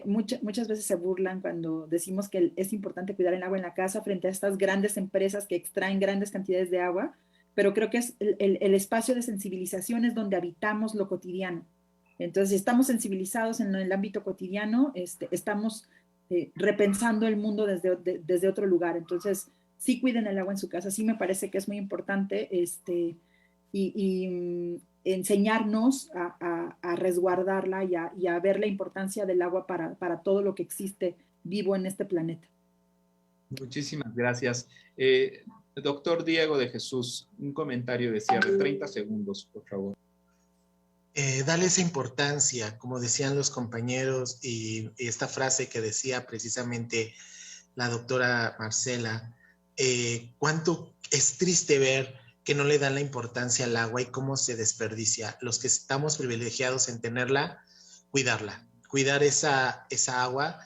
Muchas veces se burlan cuando decimos que es importante cuidar el agua en la casa frente a estas grandes empresas que extraen grandes cantidades de agua, pero creo que es el espacio de sensibilización es donde habitamos lo cotidiano. Entonces, si estamos sensibilizados en el ámbito cotidiano, estamos repensando el mundo desde otro lugar. Entonces, sí cuiden el agua en su casa, sí me parece que es muy importante y enseñarnos a resguardarla y a ver la importancia del agua para todo lo que existe vivo en este planeta. Muchísimas gracias. Doctor Diego de Jesús, un comentario de cierre, 30 segundos, por favor. Dale esa importancia, como decían los compañeros, y esta frase que decía precisamente la doctora Marcela, cuánto es triste ver que no le dan la importancia al agua y cómo se desperdicia. Los que estamos privilegiados en tenerla, cuidarla, cuidar esa agua.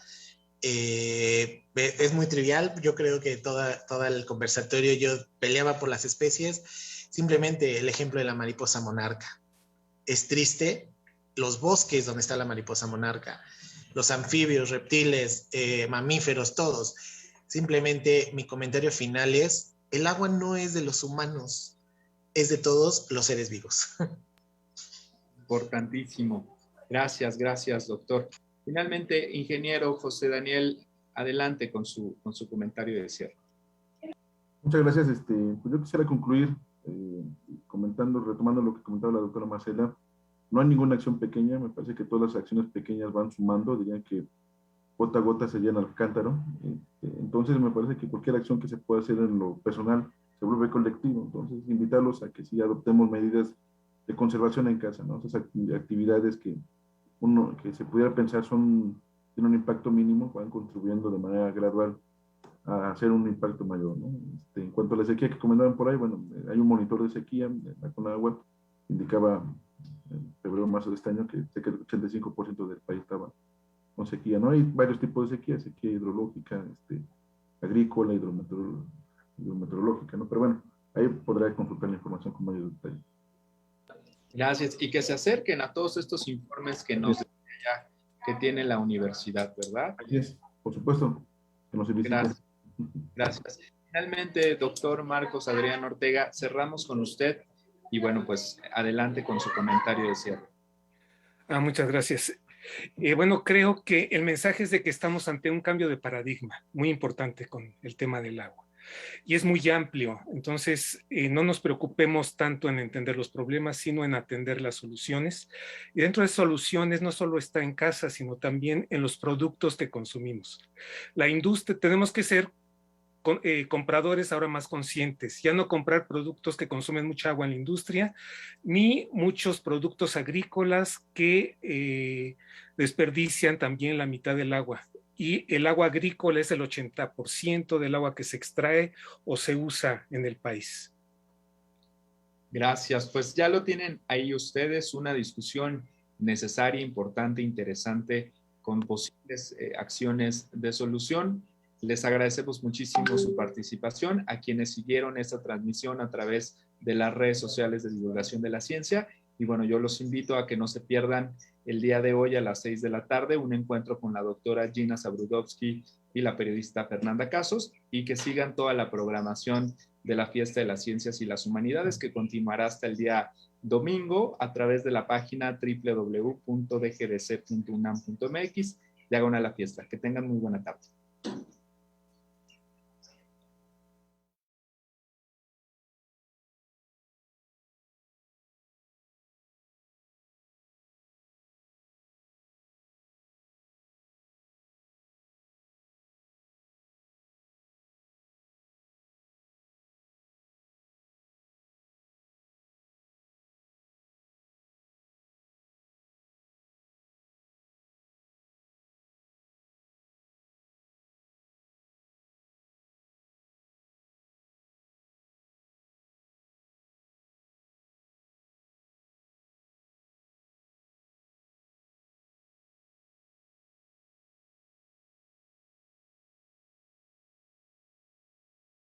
Es muy trivial, yo creo que todo el conversatorio yo peleaba por las especies, simplemente el ejemplo de la mariposa monarca. Es triste, los bosques donde está la mariposa monarca, los anfibios, reptiles, mamíferos, todos. Simplemente mi comentario final es, el agua no es de los humanos, es de todos los seres vivos. Importantísimo. Gracias, gracias, doctor. Finalmente, ingeniero José Daniel, adelante con su comentario de cierre. Muchas gracias. Pues yo quisiera concluir retomando lo que comentaba la doctora Marcela. No hay ninguna acción pequeña, me parece que todas las acciones pequeñas van sumando, dirían que gota a gota se llena el cántaro. Entonces me parece que cualquier acción que se pueda hacer en lo personal se vuelve colectivo. Entonces invitarlos a que sí adoptemos medidas de conservación en casa, ¿no? Esas actividades que se pudiera pensar tienen un impacto mínimo, van contribuyendo de manera gradual a hacer un impacto mayor, ¿no? En cuanto a la sequía que comentaban por ahí, bueno, hay un monitor de sequía, la CONAGUA indicaba en febrero marzo de este año que cerca del 85% del país estaba con sequía, ¿no? Hay varios tipos de sequía hidrológica, agrícola, hidrometeorológica, ¿no? Pero bueno, ahí podrá consultar la información con mayor detalle. Gracias, y que se acerquen a todos estos informes que nos decía que tiene la universidad, ¿verdad? Así es, por supuesto, que nos visiten. Gracias. Gracias. Finalmente, doctor Marcos Adrián Ortega, cerramos con usted y bueno, pues adelante con su comentario de cierre. Muchas gracias. Bueno, creo que el mensaje es de que estamos ante un cambio de paradigma muy importante con el tema del agua. Y es muy amplio, entonces no nos preocupemos tanto en entender los problemas, sino en atender las soluciones. Y dentro de soluciones no solo está en casa, sino también en los productos que consumimos. La industria, tenemos que ser compradores ahora más conscientes, ya no comprar productos que consumen mucha agua en la industria, ni muchos productos agrícolas que desperdician también la mitad del agua. Y el agua agrícola es el 80% del agua que se extrae o se usa en el país. Gracias, pues ya lo tienen ahí ustedes, una discusión necesaria, importante, interesante, con posibles acciones de solución. Les agradecemos muchísimo su participación a quienes siguieron esta transmisión a través de las redes sociales de divulgación de la ciencia. Y bueno, yo los invito a que no se pierdan el día de hoy a las 6 de la tarde un encuentro con la doctora Gina Zabrudowski y la periodista Fernanda Casos, y que sigan toda la programación de la Fiesta de las Ciencias y las Humanidades, que continuará hasta el día domingo a través de la página www.dgdc.unam.mx, diagonal a la fiesta. Que tengan muy buena tarde.